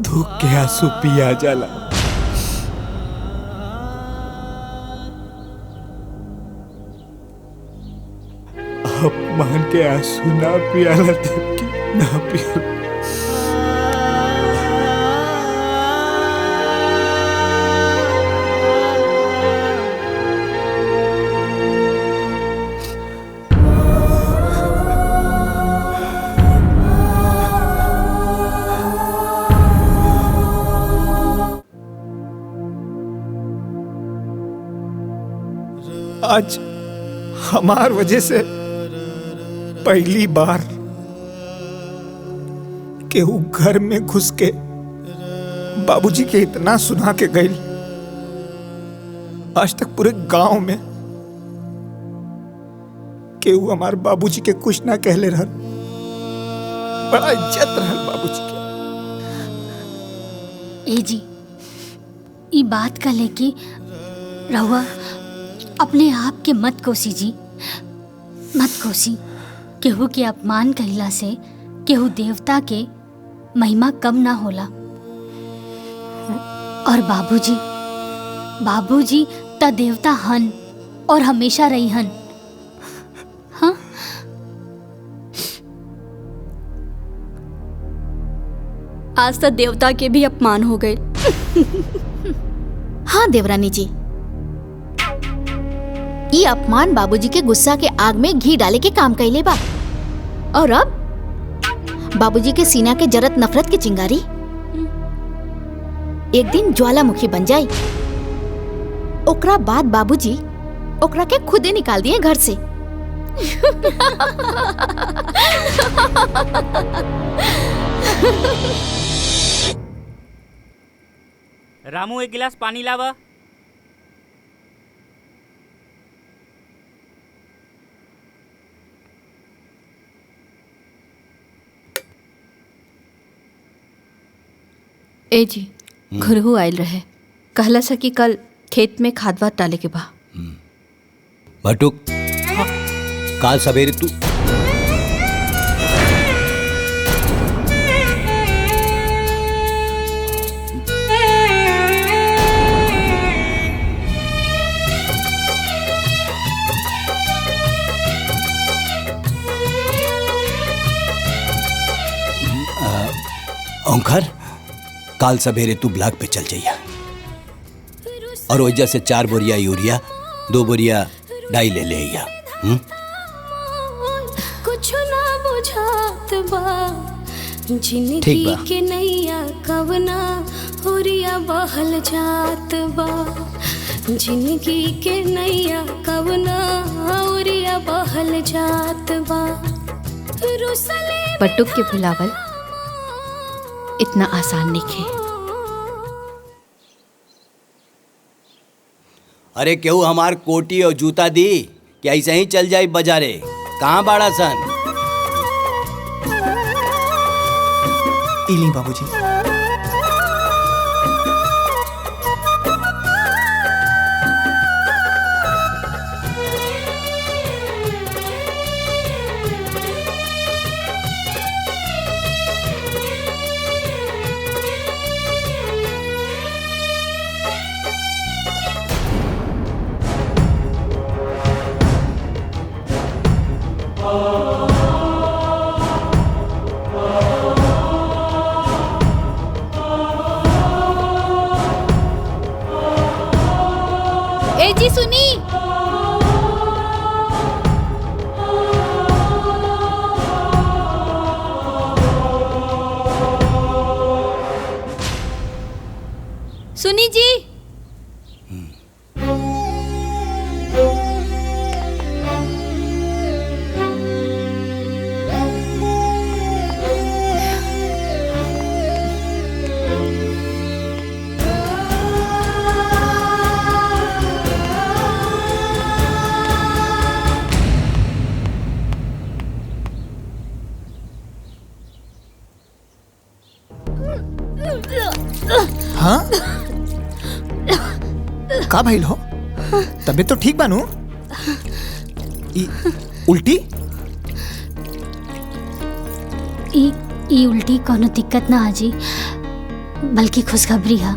दुख के आंसू पिया जाला, अपमान के आंसू ना पियाला देव की, ना पियाला। आज हमार वजह से पहली बार केहू घर में घुस के बाबूजी के इतना सुना के गई। आज तक पूरे गांव में केहू हमार बाबूजी के कुछ ना कहले रहल। बड़ा इज्जत रहल बाबूजी के। ए जी, ई बात का लेके रहुआ अपने आप के मत कोसी जी, मत कोसी। केहू के अपमान कहिला से केहू देवता के महिमा कम ना होला। और बाबूजी, बाबूजी त देवता हन और हमेशा रही हन। हाँ, आज तक देवता के भी अपमान हो गए। हाँ देवरानी जी, ये अपमान बाबूजी के गुस्सा के आग में घी डाले के काम कैले बा। और अब बाबूजी के सीना के जरत नफरत की चिंगारी एक दिन ज्वालामुखी बन जाई। ओकरा बाद बाबूजी ओकरा के खुदे निकाल दिए घर से। रामू एक गिलास पानी लावा। ए जी, घुरहु आयल रहे, कहला सा कि कल खेत में खाद वाद डाले के बा। बटुक, काल सवेरे तू ओंकार, काल सवेरे तू ब्लॉक पे चल जाइया और वजह से 4 बोरिया यूरिया 2 बोरिया डाई ले ले आइया। कुछ ना बुझात बा, ठीक जिंदगी बा। के नैया कवना हुरिया बहल जात बा। जिंदगी के नैया कवना हुरिया बहल जात बा। रुसले बटुक के भुलावल इतना आसान नहीं है। अरे केहू हमार कोटी और जूता दी कि ऐसे ही चल जाई बाजारे? कहाँ बाड़ा सन? इली बाबूजी। हाँ का भइल हो? तबीयत तो ठीक बानू? उल्टी? ई उल्टी कोनो दिक्कत ना हाजी, बल्कि खुशखबरी है।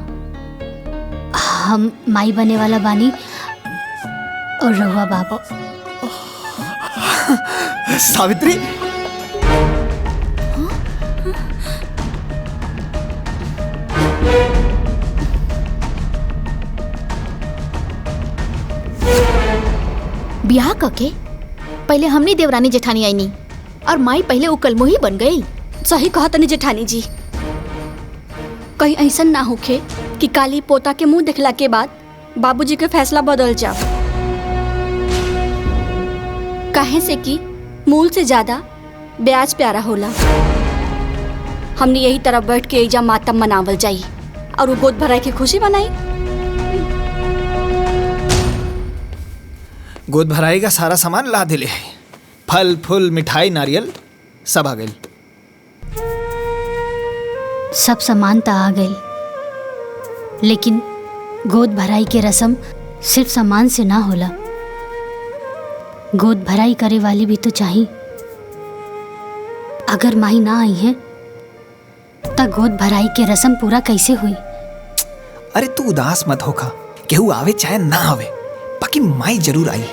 हम माई बने वाला बानी और रहुआ बाबा। सावित्री, ब्याह कके पहले हमनी देवरानी जेठानी आईनी और माई पहले उकल मोही बन गई। सही कहा तनी जेठानी जी, कहीं ऐसा ना होखे कि काली पोता के मुंह देखला के बाद बाबूजी के फैसला बदल जाओ। काहे से कि मूल से ज्यादा ब्याज प्यारा होला। हमने यही तरह बैठ के एजा मातम मनावल जाई और वो गोद भराई की खुशी बनाई। गोद भराई का सारा सामान ला दिले है, फल फूल मिठाई नारियल सब आ गई। सब सामान तो आ गई, लेकिन गोद भराई के रस्म सिर्फ सामान से ना होला। गोद भराई करे वाली भी तो चाहिए। अगर माई ना आई है तो गोद भराई के रस्म पूरा कैसे हुई? अरे तू उदास मत होखा, केहू आवे चाहे ना आवे, बाकी माई जरूर आई।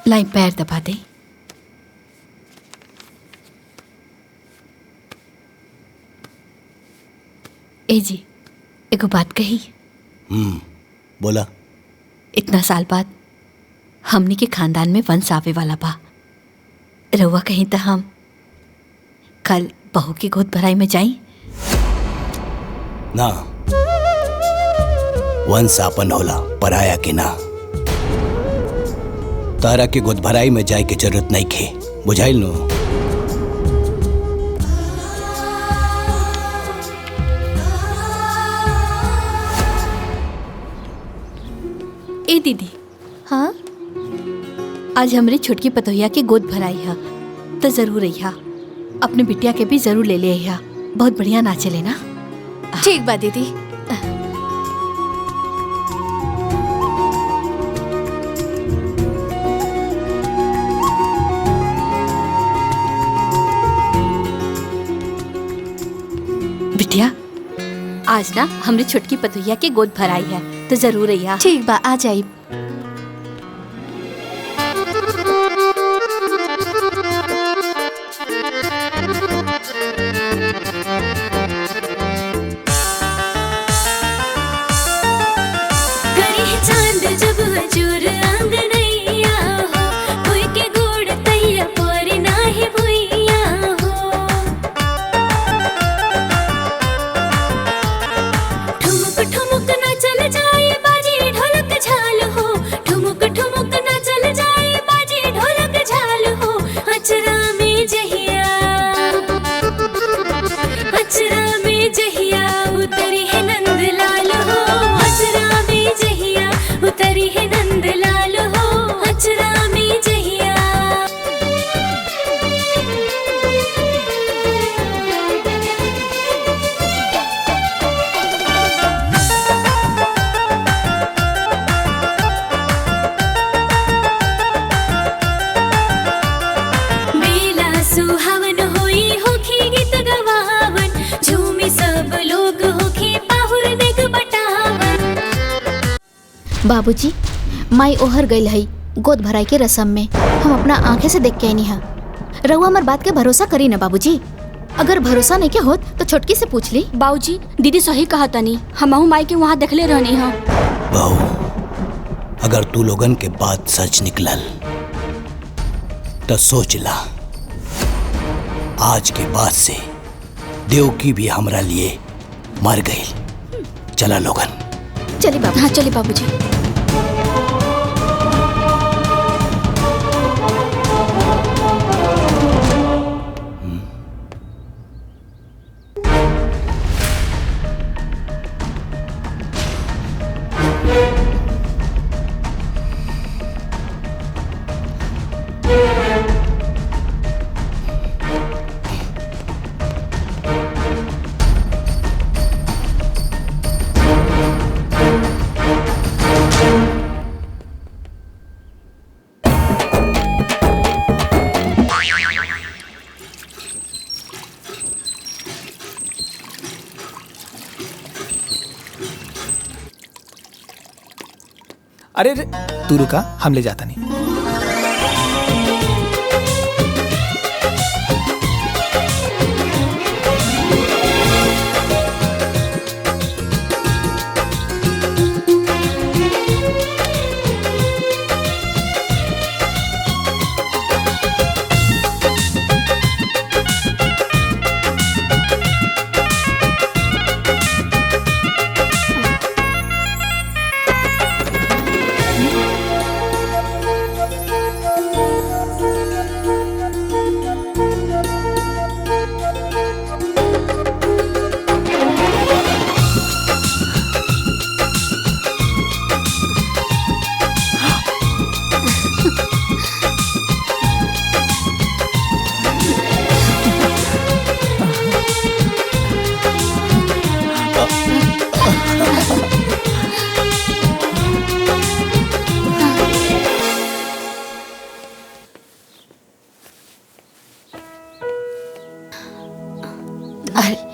लाई पैर दबा दे। ए जी, एगो बात कही। बोला। इतना साल बाद हमनी के खानदान में वंश आवे वाला बा। रउआ कहीं तो हम कल बहू की गोद भराई में जाई ना। वंश आपन होला, पराया के ना। तारा के गोद भराई में जाए के जरूरत नहीं खे, बुझाइल नो। ए दीदी, हाँ आज हमरे छोटकी पतोहिया की गोद भराई है तो जरूर अइहा। अपने बिटिया के भी जरूर ले ले अइहा। बहुत बढ़िया नाचे लेना। ठीक बा दीदी। बिटिया, आज ना हमरे छोटकी पतोहिया के गोद भराई है तो जरूर अइहा। ठीक बा, आ जाई। बाबूजी, माई ओहर गई है गोद भराई के रस्म में। हम अपना आंखें से देख के आईनी है। रउआ हमार बात के भरोसा करी ना बाबूजी। अगर भरोसा नहीं के होत तो छोटकी से पूछ ली। बाबूजी, दीदी सही कहा तनी। हमहू माई के वहाँ देखले रहनी है। बहू, अगर तू लोगन के बात सच निकलल तो सोच ला, आज के बाद से देवकी भी हमरा लिए मर गई। चला लोगन। चलिए बाबू। हाँ चलिए बाबूजी। अरे रे, तू रुका, हम ले जाता नहीं।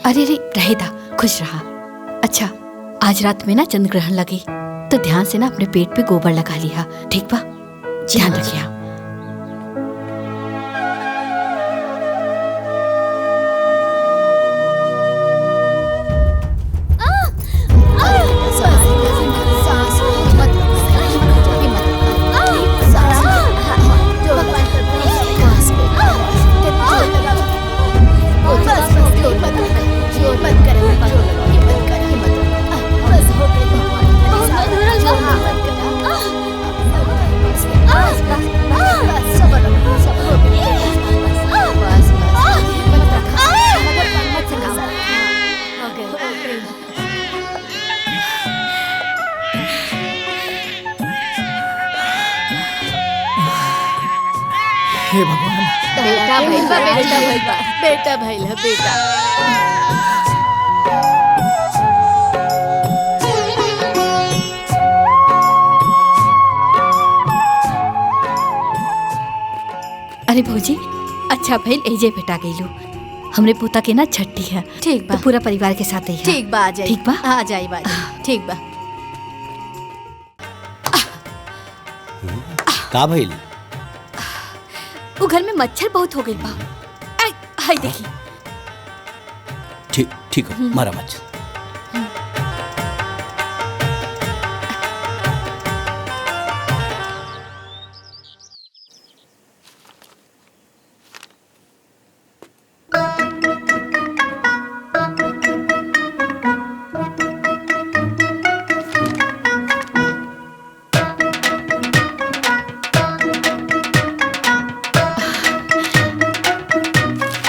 अरे रे रहेदा, खुश रहा। अच्छा, आज रात में ना चंद्र ग्रहण लगी तो ध्यान से ना अपने पेट पे गोबर लगा लिया, ठीक बा? ध्यान रखिया। हे भगवान, बेटा भैला, बेटा भैला, बेटा भैला, बेटा। अरे भौजी, अच्छा भैल एजे बेटा गईलू। हमरे पोता के ना छठी है, ठीक बा, तो पूरा परिवार के साथ ही है। ठीक बा, आ जाई, ठीक बा, आ जाई बा, ठीक बा। का भइल? वो घर में मच्छर बहुत हो गई बा। हाय देखी। ठीक ठीक हो, मारा मच्छर।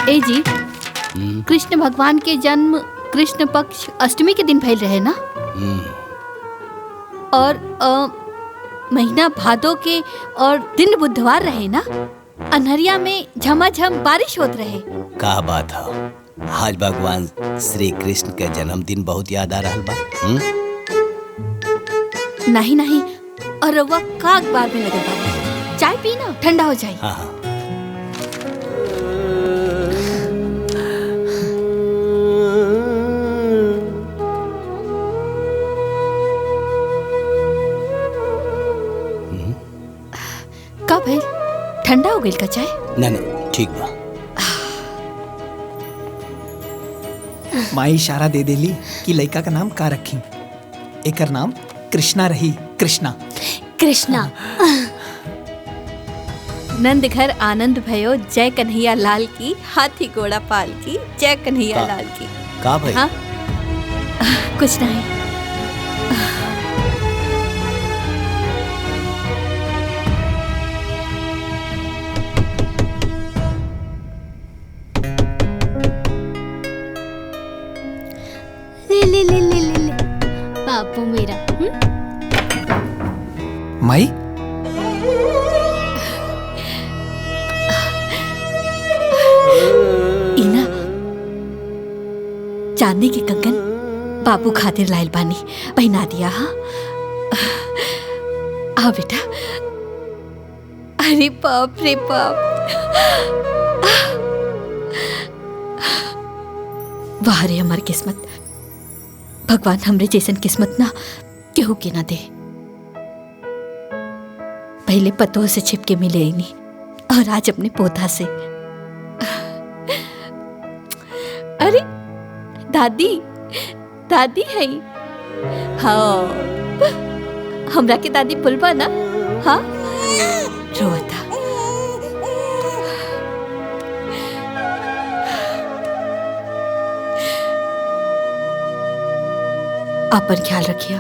ए जी, कृष्ण भगवान के जन्म कृष्ण पक्ष अष्टमी के दिन भइल रहे ना? और महीना भादो के और दिन बुधवार रहे ना? अनहरिया में झमाझम बारिश होत रहे। का बात है, आज भगवान श्री कृष्ण के जन्मदिन बहुत याद आ रहा बा। नहीं नहीं, और रउआ का अखबार में लगे बा? चाय पी ना, ठंडा हो जाए। हाँ हाँ। कब है? ठंडा हो गई का चाय? ना ना, ठीक बा। माई इशारा दे देली कि लड़का का नाम का रखी। एकर नाम कृष्णा रही। कृष्णा कृष्णा। नंद घर आनंद भयो, जय कन्हैया लाल की, हाथी घोड़ा पाल की, जय कन्हैया लाल की। का भाई? हाँ? कुछ नहीं। ले ले ले ले ले ले बापू मेरा। माई इना चांदी के कंगन बाबू खातिर लाइल बानी, पहना दिया। हाँ आ बेटा। अरे बाप रे बाप, वाह रे हमार किस्मत। भगवान हमरे जैसन किस्मत ना केहू के ना दे। पहले पतों से छिपके मिले ही नहीं, और आज अपने पोता से। अरे दादी, दादी है। हाँ, हमरा के दादी पुलबा ना। हाँ, रोता। आपन ख्याल रखिए।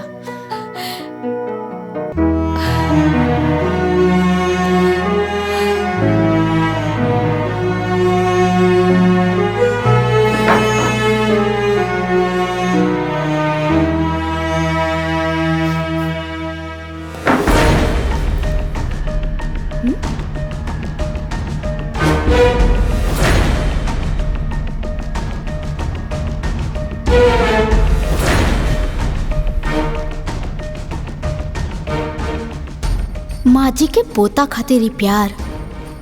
माँ जी के पोता खातिर ही प्यार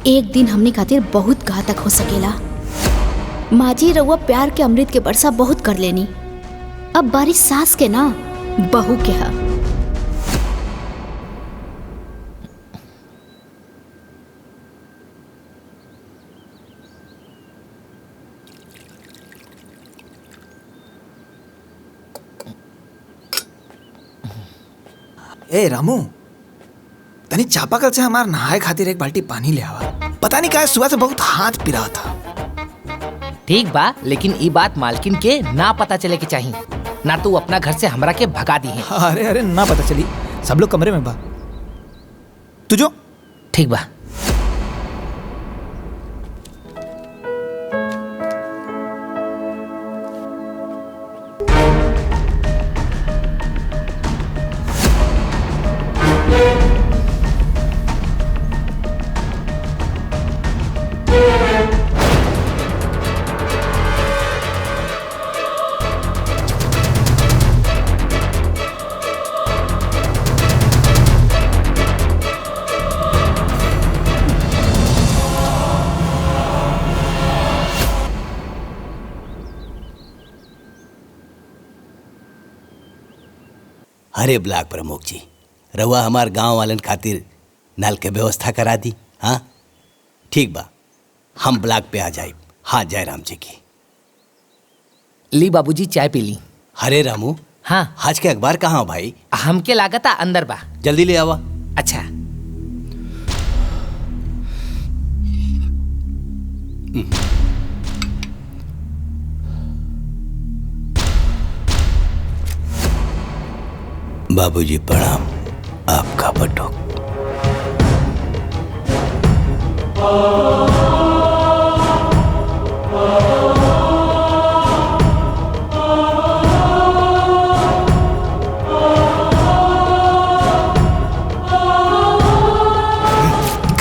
एक दिन हमने खातिर बहुत घातक हो सकेला। माँ जी रउआ प्यार के अमृत के वर्षा बहुत कर लेनी, अब बारी सास के ना बहू के हा। ए रामू, तनी चापाकल से हमार नहाए खातिर एक बाल्टी पानी ले आवा। पता नहीं क्या सुबह से बहुत हाथ पिरा था। ठीक बा, लेकिन ई बात मालकिन के ना पता चले के चाहिए, ना तू अपना घर से हमरा के भगा दी है। अरे अरे ना पता चली, सब लोग कमरे में बा। तू जो। ठीक बा। अरे ब्लॉक प्रमुख जी, रउआ हमार गांव वालन खातिर नल के व्यवस्था करा दी। हाँ ठीक बा, हम ब्लॉक पे आ जाए। हाँ जयराम जी की। ली बाबूजी चाय पी ली। अरे रामू, हाँ आज के अखबार कहाँ हो भाई? हमके लागता अंदर बा। जल्दी ले आवा। अच्छा। बाबूजी प्रणाम। आपका बटुक।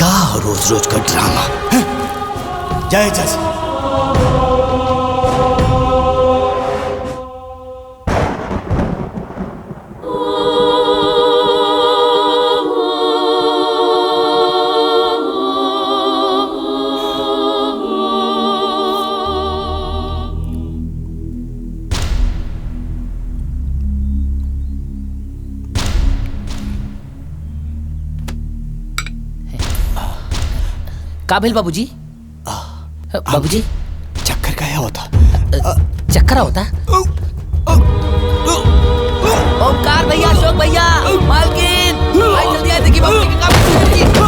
का रोज रोज का ड्रामा। जय जय। काबिल बाबूजी। बाबूजी चक्कर का होता। चक्कर होता। ओमकार भैया, अशोक भैया, मालकिन, भाई जल्दी आए। देखिए बाबूजी के काम।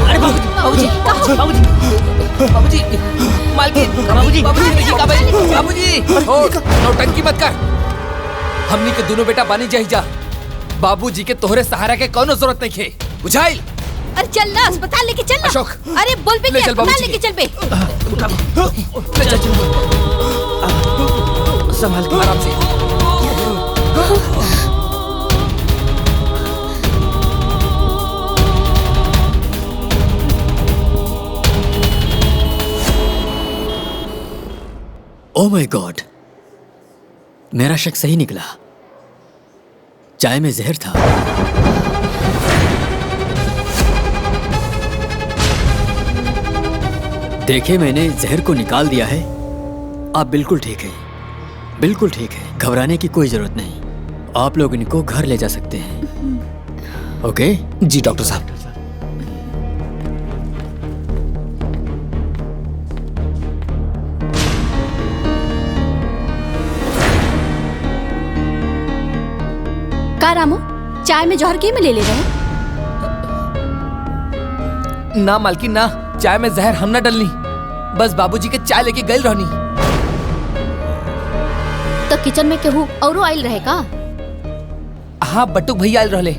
अरे बाबूजी, बाबूजी, बाबूजी, मालकिन, बाबूजी, बाबूजी देखिए काबिल। बाबूजी नौटंकी मत कर। हमनी के दोनों बेटा बानी जाही जा। बाबूजी के तोहरे सहारा के कोनो जरूरत नहीं है। बुझाइल। अरे चल ना, अस्पताल लेके चल ना। अशोक, अरे बोल पे ले चल अस्पताल बाबूजी लेके चल बे। ले चल। संभाल के आराम से। ओह माय गॉड, मेरा शक सही निकला। चाय में जहर था। देखे, मैंने जहर को निकाल दिया है। आप बिल्कुल ठीक है, बिल्कुल ठीक है। घबराने की कोई जरूरत नहीं। आप लोग इनको घर ले जा सकते हैं। ओके? जी डॉक्टर साहब। का रामू, चाय में जहर के में ले रहे? ना मालकिन ना, चाय में जहर हम ना डलनी, बस बाबूजी के चाय लेके गई रहनी। तो किचन में केहू औरो आइल रहे का? हाँ, बटुक भैया आइल रहले।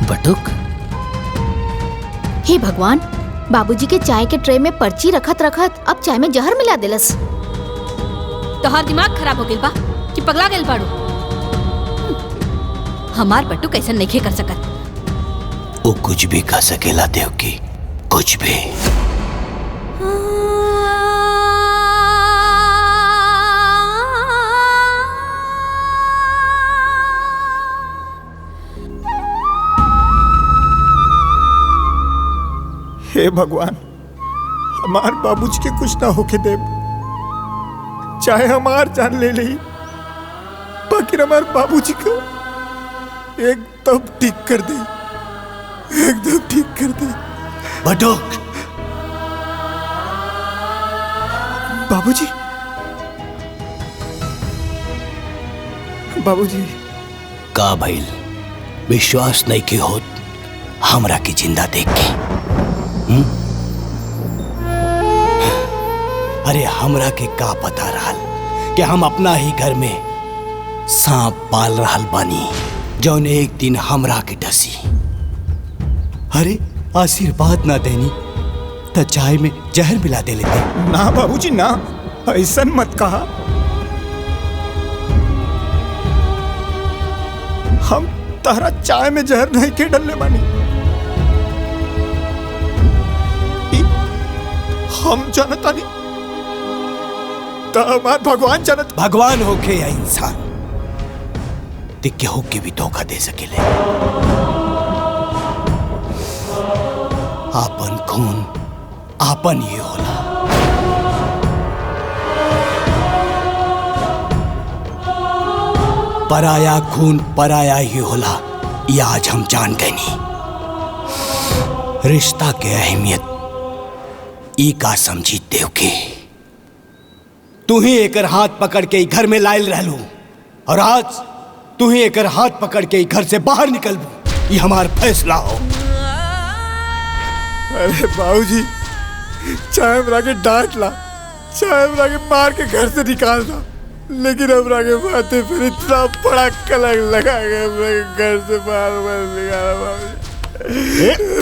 बटुक? हे भगवान, बाबूजी के चाय के ट्रे में पर्ची रखत रखत अब चाय में जहर मिला देलस। तोहार दिमाग खराब हो गइल बा कि पगला गइल बाड़ू? हमार बट्टू कैसे नहीं कर सकत। वो कुछ भी कर सकेला देवकी, कुछ भी। हे भगवान, हमार बाबूजी के कुछ ना होके दे, चाहे हमार जान ले ली, बाकी हमार बाबूजी को एकदम ठीक कर दे, एकदम ठीक कर दे। बटुक, बाबूजी, बाबूजी। का भइल? विश्वास नहीं की होत हमरा की जिंदा देख के? अरे हमरा के का पता रहल कि हम अपना ही घर में सांप पाल रहल बानी, जौन एक दिन हमरा के डसी। अरे आशीर्वाद ना देनी तो चाय में जहर मिला दे लेते। ना बाबूजी ना, ऐसा मत कहा। हम तारा चाय में जहर नहीं के डलने बानी। हम जानता नहीं तो हमार भगवान जानत। भगवान होके या इंसान, दिक्के होके भी धोखा दे सकेले। आपन खून आपन ही होला। पराया खून पराया ही होला, ये आज हम जान गए नी। रिश्ता के अहमियत ई का समझी देवकी। तू ही एकर हाथ पकड़ के घर में लायल रहलू, और आज तू ही एकर हाथ पकड़ के घर से बाहर निकलबू। ये हमार फैसला हो। अरे बाबूजी, चाहे हमरा के डांट ला, चाहे हमरा के मार के घर से निकाल दा, लेकिन हमरा के माथे पर इतना बड़ा कलंक लगा के हमरा के घर से बाहर मत निकाला बाबूजी।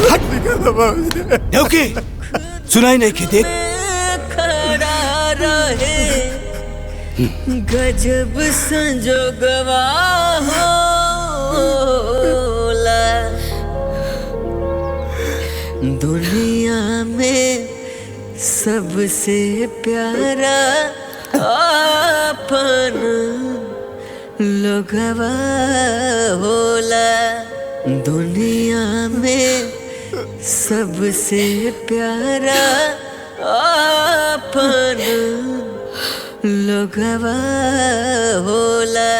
हट निकाला बाबूजी। देवकी, सुनाई नहीं कि देख खड़ा रहे गजब संजोगवा होला। दुनिया में सबसे प्यारा अपन लोगवा होला। दुनिया में सबसे प्यारा अपन लोगवा होला।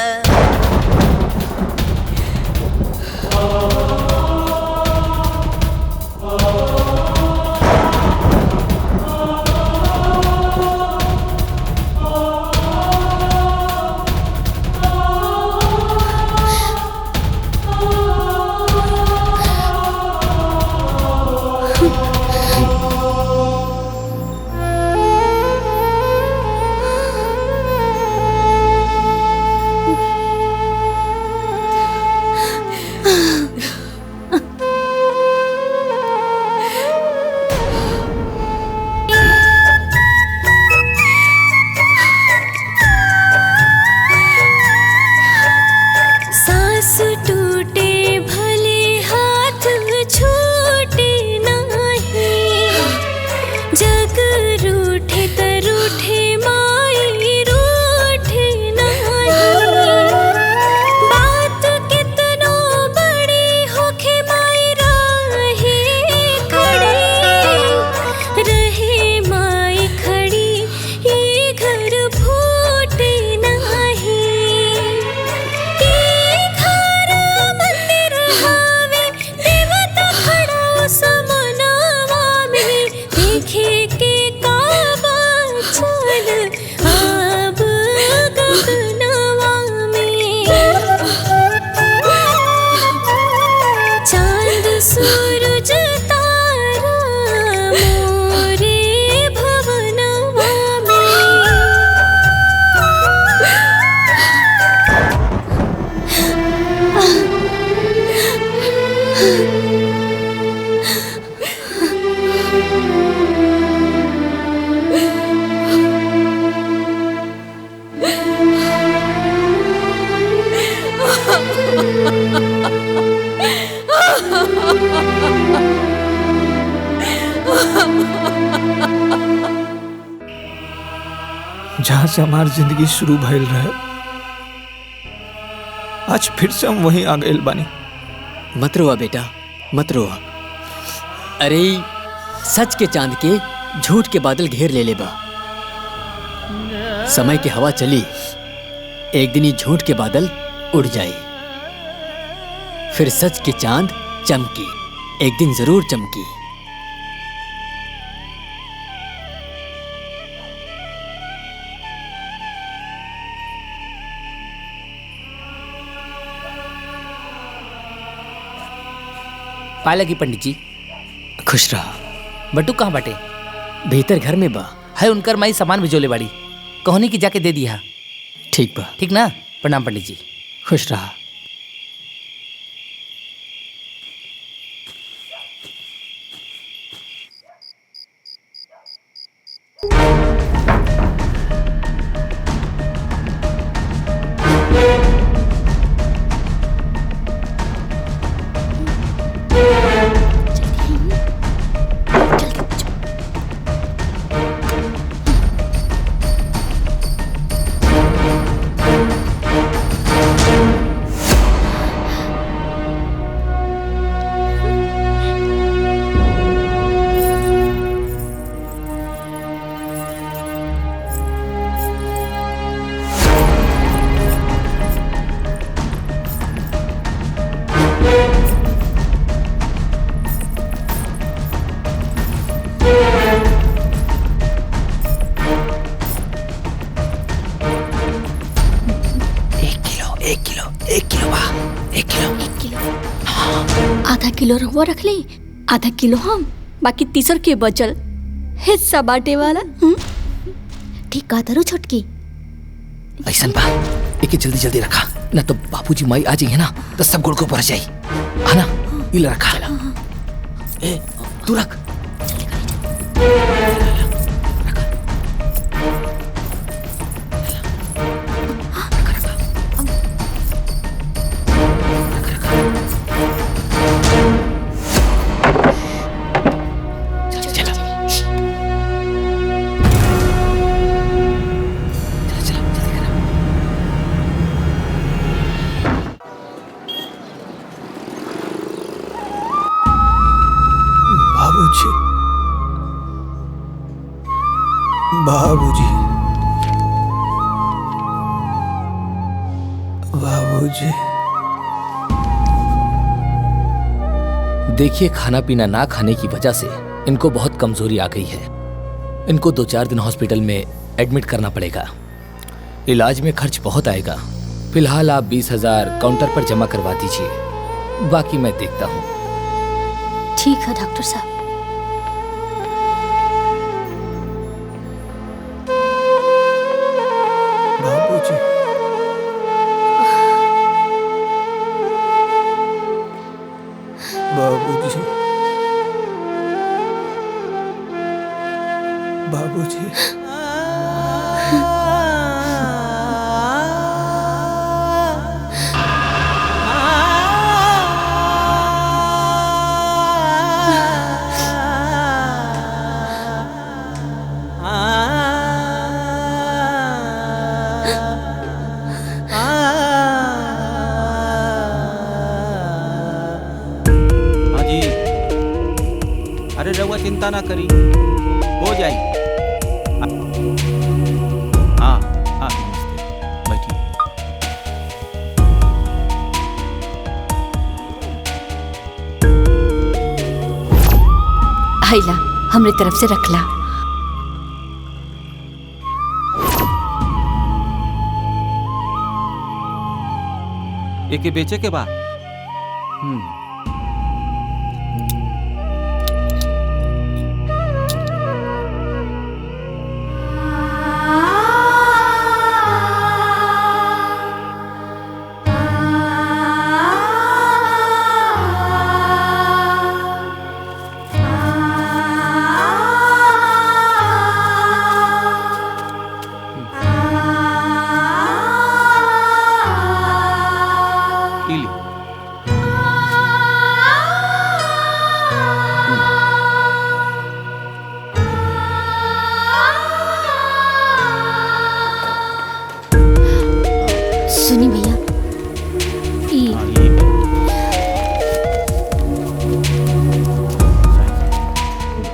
जहां से हमारी जिंदगी शुरू भइल रहे, आज फिर से हम वहीं आ गए बानी। मत रोआ बेटा, मत रोआ। अरे सच के चांद के झूठ के बादल घेर ले बा। समय की हवा चली, एक दिन ये झूठ के बादल उड़ जाए, फिर सच के चांद चमकी, एक दिन जरूर चमकी। पाए लगी पंडित जी। खुश रहा। बटू कहाँ बाटे? भीतर घर में बा। है उनकर माई सामान भिजोले बाड़ी, कहनी की जाके दे दिया। ठीक बा। ठीक ना? प्रणाम पंडित जी। खुश रहा। आधा किलो रहुआ रख ली, आधा किलो हम, बाकी तीसर के बचल हिस्सा बांटे वाला। ठीक कहा तारू छोटकी। ऐसा बा, एक जल्दी जल्दी रखा, ना तो बापूजी माई आ जाइए ना तो सब गुड़ को पड़ जाये, है ना? इला रखा। ए, तू रख। बाबूजी, बाबूजी। देखिए, खाना पीना ना खाने की वजह से इनको बहुत कमजोरी आ गई है। इनको 2-4 दिन हॉस्पिटल में एडमिट करना पड़ेगा। इलाज में खर्च बहुत आएगा। फिलहाल आप 20,000 काउंटर पर जमा करवा दीजिए, बाकी मैं देखता हूँ। ठीक है डॉक्टर साहब। बाबूजी, बाबूजी, बाबूजी। अरे रउआ चिंता ना करी, हो जाई। हाँ हाँ, बैठिए। आइला हमरे तरफ से रखला। एके बेचे के बा।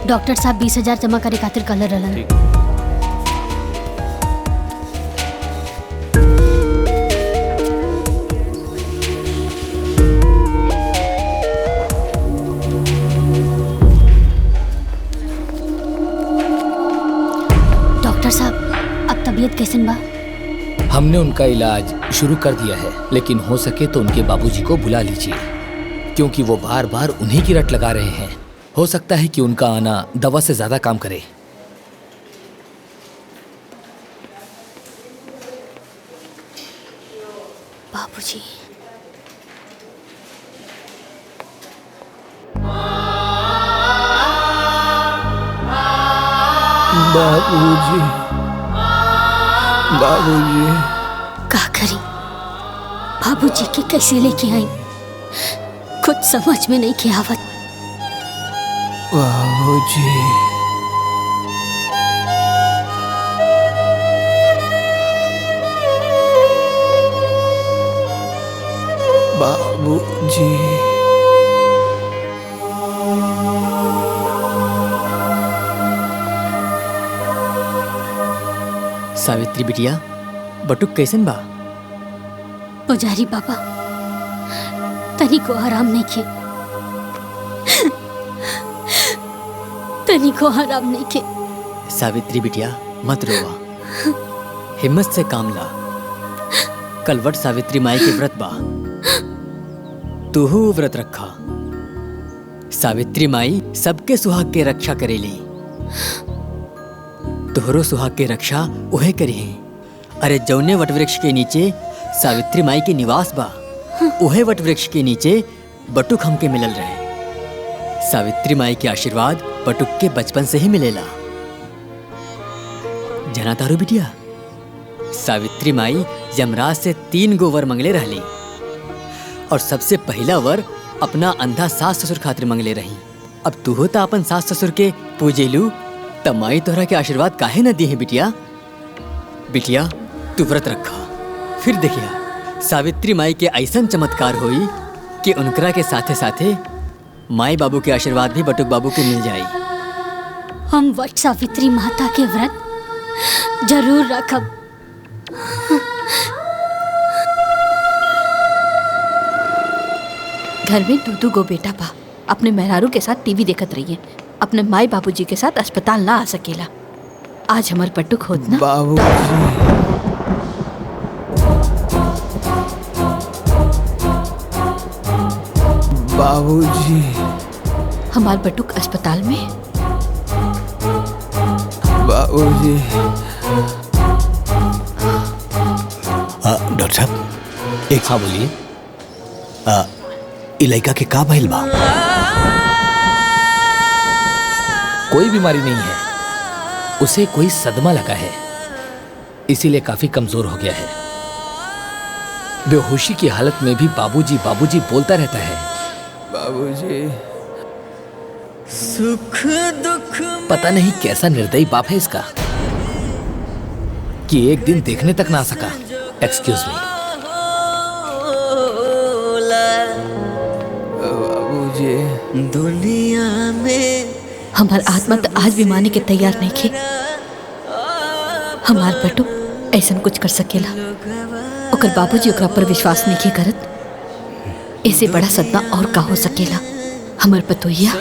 डॉक्टर साहब 20,000 जमा करे खातिर कलर रहलन। डॉक्टर साहब अब तबीयत कैसन बा? हमने उनका इलाज शुरू कर दिया है, लेकिन हो सके तो उनके बाबूजी को बुला लीजिए, क्योंकि वो बार बार उन्हीं की रट लगा रहे हैं। हो सकता है कि उनका आना दवा से ज्यादा काम करे। बाबूजी। बाबूजी, बाबूजी। का करी? बाबूजी के कैसे लेके आई? कुछ समझ में नहीं के आवत। बाबूजी, बाबूजी। सावित्री बिटिया, बटुक कैसन बा? पुजारी बाबा तनी को आराम नहीं के, तनी को आराम नहीं के। सावित्री बिटिया मत रोवा, हिम्मत से काम ला। कल वट सावित्री माई के व्रत बा, तूहू व्रत रखा। सावित्री माई सबके सुहाग के रक्षा करेली, तोहरो सुहाग के रक्षा उहे करी। अरे जौने वटवृक्ष के नीचे सावित्री माई के निवास बा, उहे वटवृक्ष के नीचे बटुक हमके मिलल रहे। सावित्री माई के आशीर्वाद बटुक के बचपन से ही मिलेला। जना तारू बिटिया, सावित्री माई यमराज से 3 गो वर मंगले रहली, और सबसे पहला वर अपना अंधा सास ससुर खातिर मंगले रही। अब तू होता अपन सास ससुर के पूजेलू, तब माई तोहरा के आशीर्वाद काहे न दिए बिटिया। बिटिया तू व्रत रखा, फिर देखिया सावित्री माई के ऐसन चमत्कार होई कि उनकरा के साथे साथे माई बाबू के आशीर्वाद भी बटुक बाबू को मिल जाई। हम वट सावित्री माता के व्रत जरूर रखब। घर में दू गो बेटा बा, अपने मेहरारू के साथ टीवी देखत रहिए, अपने माई बाबूजी के साथ अस्पताल ना आ सकेला। आज हमार पट्टुक होत ना। बाबूजी, बाबूजी। हमार बटुक अस्पताल में। बाबूजी। डॉक्टर साहब एक। हाँ बोलिए। इलाका के का भइल बा? कोई बीमारी नहीं है, उसे कोई सदमा लगा है, इसीलिए काफी कमजोर हो गया है। बेहोशी की हालत में भी बाबूजी बाबूजी बोलता रहता है। बाबूजी। सुख दुख पता नहीं कैसा निर्दयी बाप है इसका कि एक दिन देखने तक ना सका। Excuse me. बाबूजी। दुनिया में हमार आत्मा तो आज भी माने के तैयार नहीं थे। हमार बेटू ऐसा कुछ कर सकेला, ओकर बाबूजी ओकरा पर विश्वास नहीं करत। इससे बड़ा सदमा और का हो सकेला। हमार पतोहिया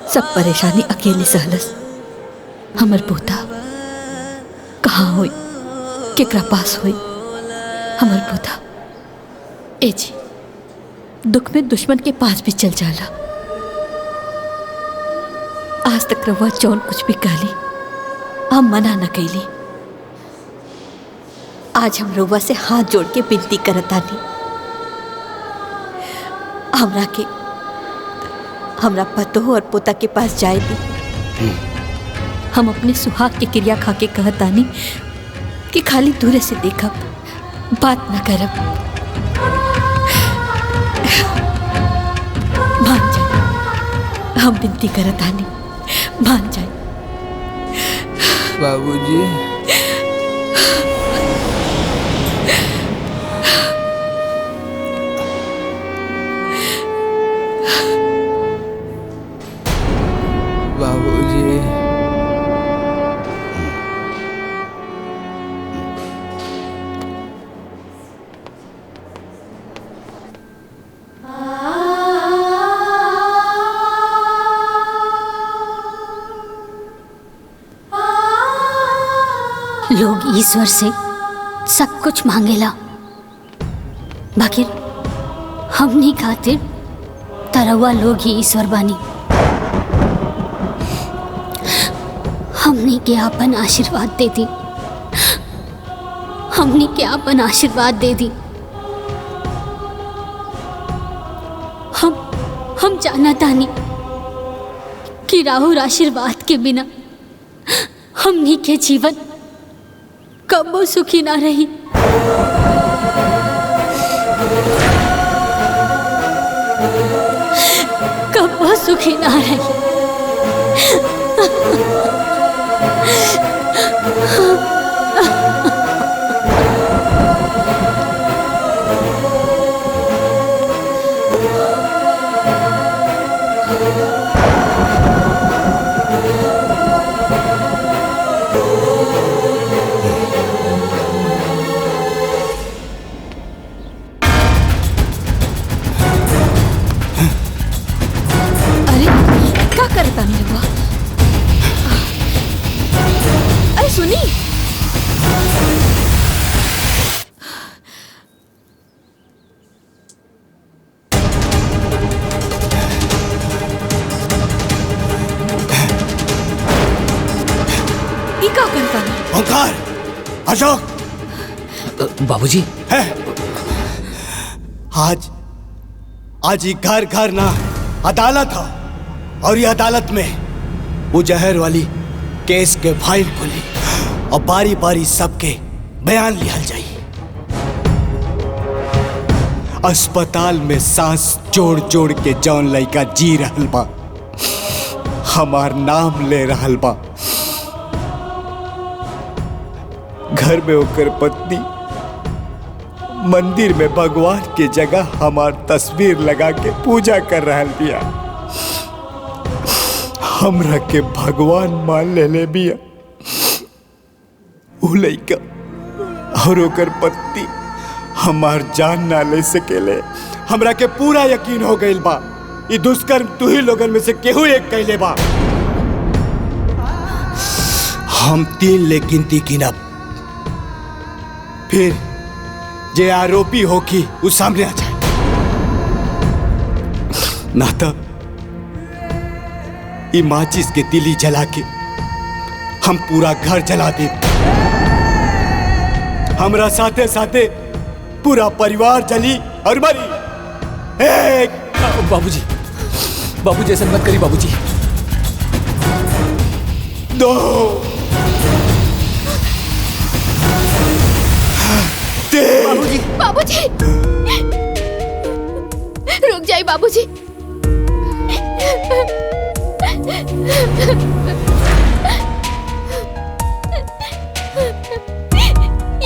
सब परेशानी अकेले सहलस। हमार पोता कहाँ होई, केकरा पास होई? हमार पोता ए जी दुख में दुश्मन के पास भी चल जाला। आज तक रवा जौन कुछ भी कहली हम मना न कैली। आज हम रवा से हाथ जोड़ के विनती करतानी, हमरा पतो और पोता के पास जाए दी। हम अपने सुहाग के क्रिया खा के कहतानी कि खाली दूरे से देखब, बात न करब। मान जाए, हम विनती करतानी, मान जाए। बाबूजी। लोग ईश्वर से सब कुछ मांगेला, बाकी हमनी खातिर तरवा लोग ही ईश्वर बानी। हमनी के आपन आशीर्वाद दे दी, हमनी के आपन आशीर्वाद दे दी। हम जाना तानी कि राहुल आशीर्वाद के बिना हमनी के जीवन कबो सुखी ना रही। कबो सुखी ना रही। क्या करता नहीं हुआ? अरे सुनी, ये क्या करता नहीं? ओंकार, अशोक, बाबूजी है आज ये घर घर ना अदालत हो, और ये अदालत में वो जहर वाली केस के फाइल खुली और बारी बारी सबके बयान लिया जाई। अस्पताल में सांस जोड़ जोड़ के जौन लड़का जी रहल बा, हमार नाम ले रहल बा। घर में होकर पत्नी मंदिर में भगवान के जगह हमार तस्वीर लगा के पूजा कर रहल बिया। हमरा के भगवान मान ले बिया। उ लइका और ओकर पत्नी हमार जान ना ले सकेले। हमरा के पूरा यकीन हो गइल बा ई दुष्कर्म तू ही लोगन में से केहू एक कैले बा। हम 3 ले गिनती गिनब, फिर जे आरोपी होगी वो सामने आ जाए, ना तब ई माचिस के तिली जला के हम पूरा घर जला दे। हमरा साथे साथे पूरा परिवार जली और मरी। एक बाबूजी ऐसा मत करिए बाबूजी। 2 3 बाबूजी रुक जाइए बाबूजी।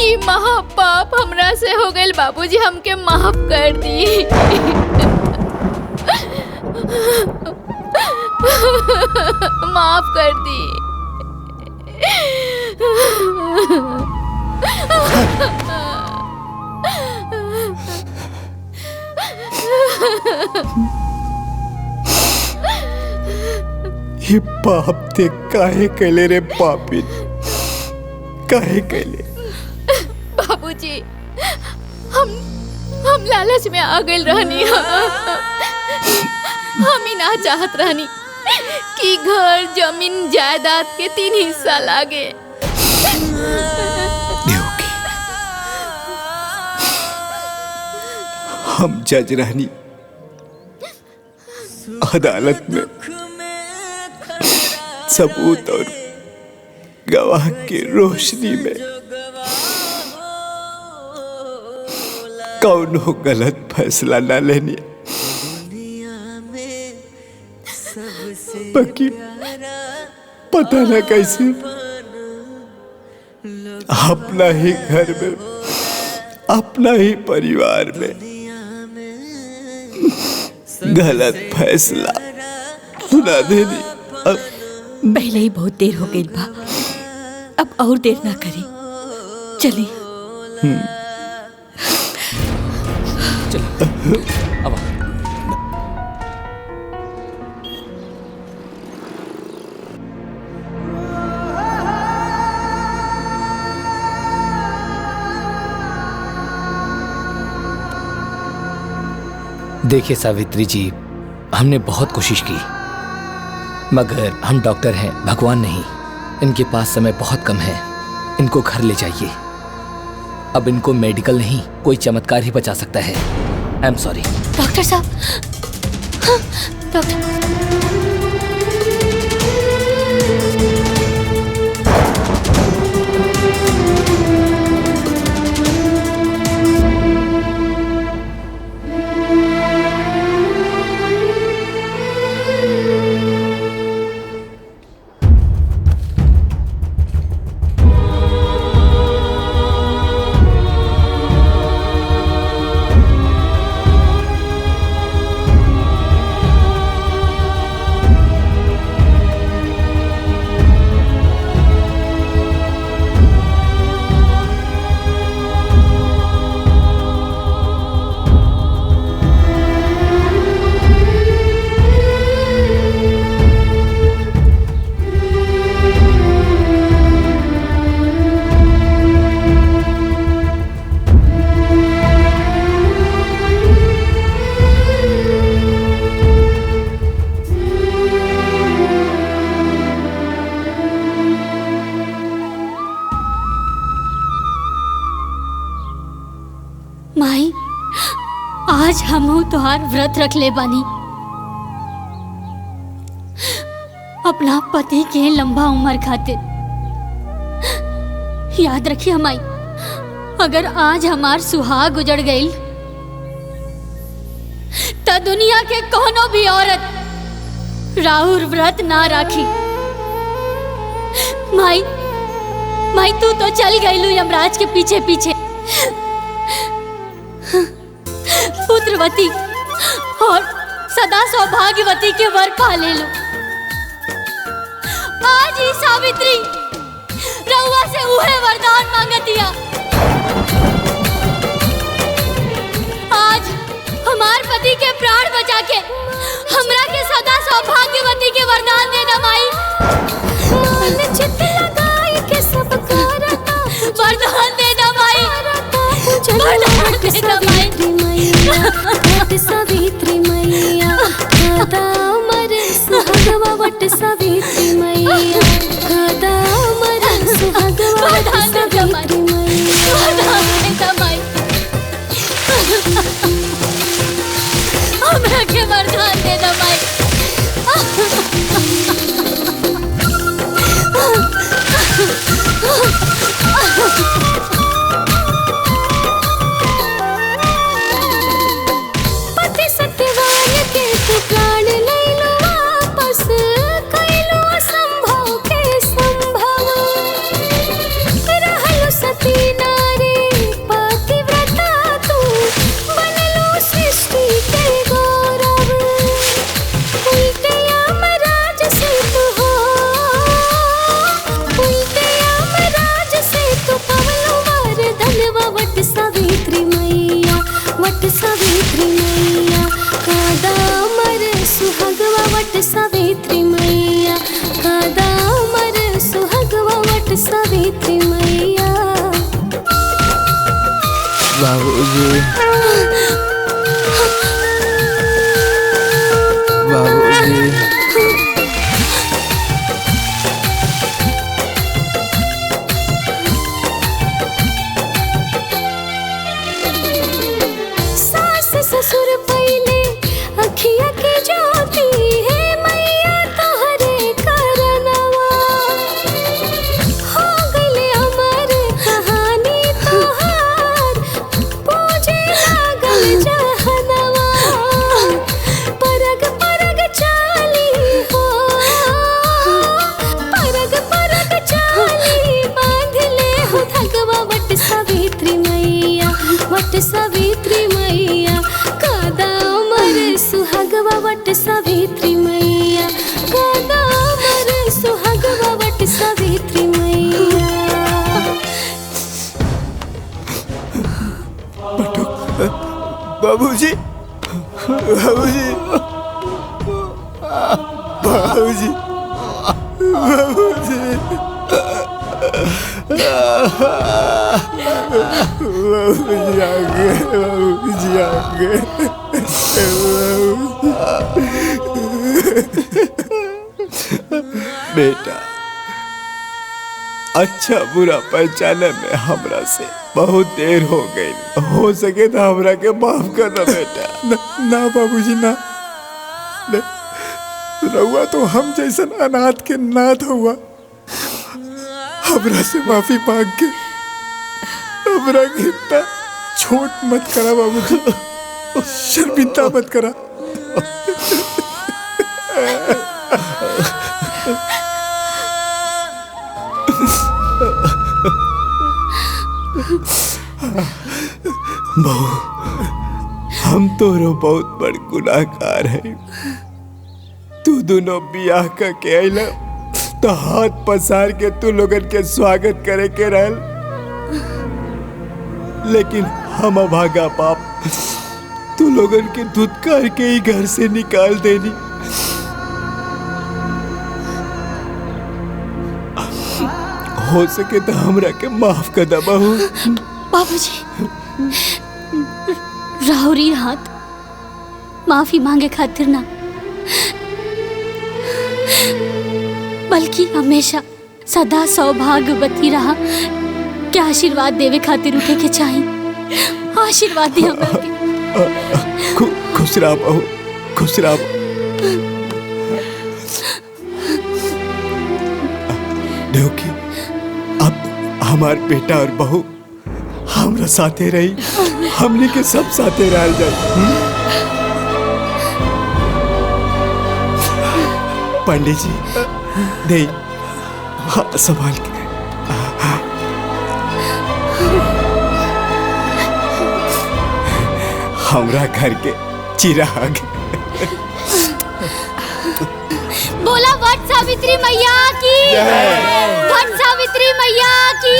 ये महापाप हमरा से हो गए बाबूजी, हमके माफ कर दी। माफ कर दी। ये पाप ते काहे कैले रे पापी, काहे कैले? बाबूजी हम लालच में आ गए रहनी। हम ही ना चाहत रहनी कि घर जमीन जायदाद के 3 हिस्सा लागे। देवकी, हम जज रहनी अदालत में सबूत और गवाह की रोशनी में कौनो गलत फैसला ना लेनी। बाकी पता ना कैसे अपना ही घर में, अपना ही परिवार में गलत फैसला सुना देनी। अब पहले ही बहुत देर हो गई बा, अब और देर ना करी, चली। अब देखिए सावित्री जी, हमने बहुत कोशिश की, मगर हम डॉक्टर हैं, भगवान नहीं। इनके पास समय बहुत कम है, इनको घर ले जाइए। अब इनको मेडिकल नहीं, कोई चमत्कार ही बचा सकता है। I am sorry. डॉक्टर साहब, हाँ, डॉक्टर माई, आज हमहू तोहार व्रत रख ले बानी। अपना पति के लंबा उम्र खातिर याद रखिए माई, अगर आज हमार सुहाग उजड़ गई तो दुनिया के कोनो भी औरत राहुल व्रत ना राखी। माई, माई तू तो चल गई यमराज के पीछे पीछे, पुत्रवती और सदा सौभाग्यवती के वर पा ले लो। आज ही सावित्री रउआ से उहे वरदान मांगतिया। आज हमार पति के प्राण बचा के हमरा के सदा सौभाग्यवती के वरदान दे दा माई। मन चित लगाई के सब करता वरदान दे दा माई, वरदान दे दा माई। वट सावित्री मैया कदा मर सुहागवा, वट सावित्री मैया कदा मर सुहागवा, वट सावित्री मैया वरदान दे दा माई। हमरा के वरदान दे दा माई। पति सत्यवान के तू प्राण ले लो वापस, कैलो असंभव के संभव। रहलो सती नारी पतिव्रता, तू बनलो सृष्टि के गौरव। उल्टे यमराज से तू हो, उल्टे यमराज से तू पवलो वरदानवा। वट सावित्री मैया, वट सावित्री मैया कदा मर सुहागवा, वट सावित्री मैया कदा मर सुहागवा, वट सावित्री मैया। बाबूजी, बाबूजी, सास ससुर पहले अखिया के ज्योति है मैया तोहरे करनवा। हो गइले अमर कहानी तोहार, पूजे लागल जहनवा। परग परग चाली हो, परग परग चाली बांध ले हो धगवा। वट सावित्री मैया, वट सावित्री मैया कदा मर सुहागवा, वट सावित्री मैया कदा मर सुहागवा, वट सावित्री मैया। बाबूजी, बाबूजी, बाबूजी, बाबूजी, बाबूजी आ गए, बाबूजी आ गए। बेटा, अच्छा बुरा पहचाने में हमरा से बहुत देर हो गई। हो सके तो हमरा के माफ कर दो बेटा। ना बाबूजी ना, रउआ तो हम जैसन अनाथ के नाथ हुआ। हमरा से माफी मांग के हमरा के इतना छोट मत करा बाबूजी, शर्मिंदा मत करा। बहू, हम तोरो बहुत बड़ गुनाहगार है। तू दोनों बियाह करके आइला तो हाथ पसार के तू लोगन के स्वागत करे के रहल, लेकिन हम अभागा बाप तू लोगन के धुतकार के ही घर से निकाल देनी। हो सके तो हमरा के माफ कर दा बहू। बाबूजी, राहुरी हाथ माफी मांगे खातिर ना, बल्कि हमेशा सदा सौभाग्यवती रहा के आशीर्वाद देवे खातिर उठे के चाहिए। आशीर्वाद दी हमरा के। खुश रह बहू, खुश रह। देवकी, अब हमार बेटा और बहू हमरा साथे रही, हमने के सब साथे रह जाए। पंडित जी दे, हाँ, संभाल के। हमरा घर के चिराग। बोला वट सावित्री मैया की, वट सावित्री मैया की।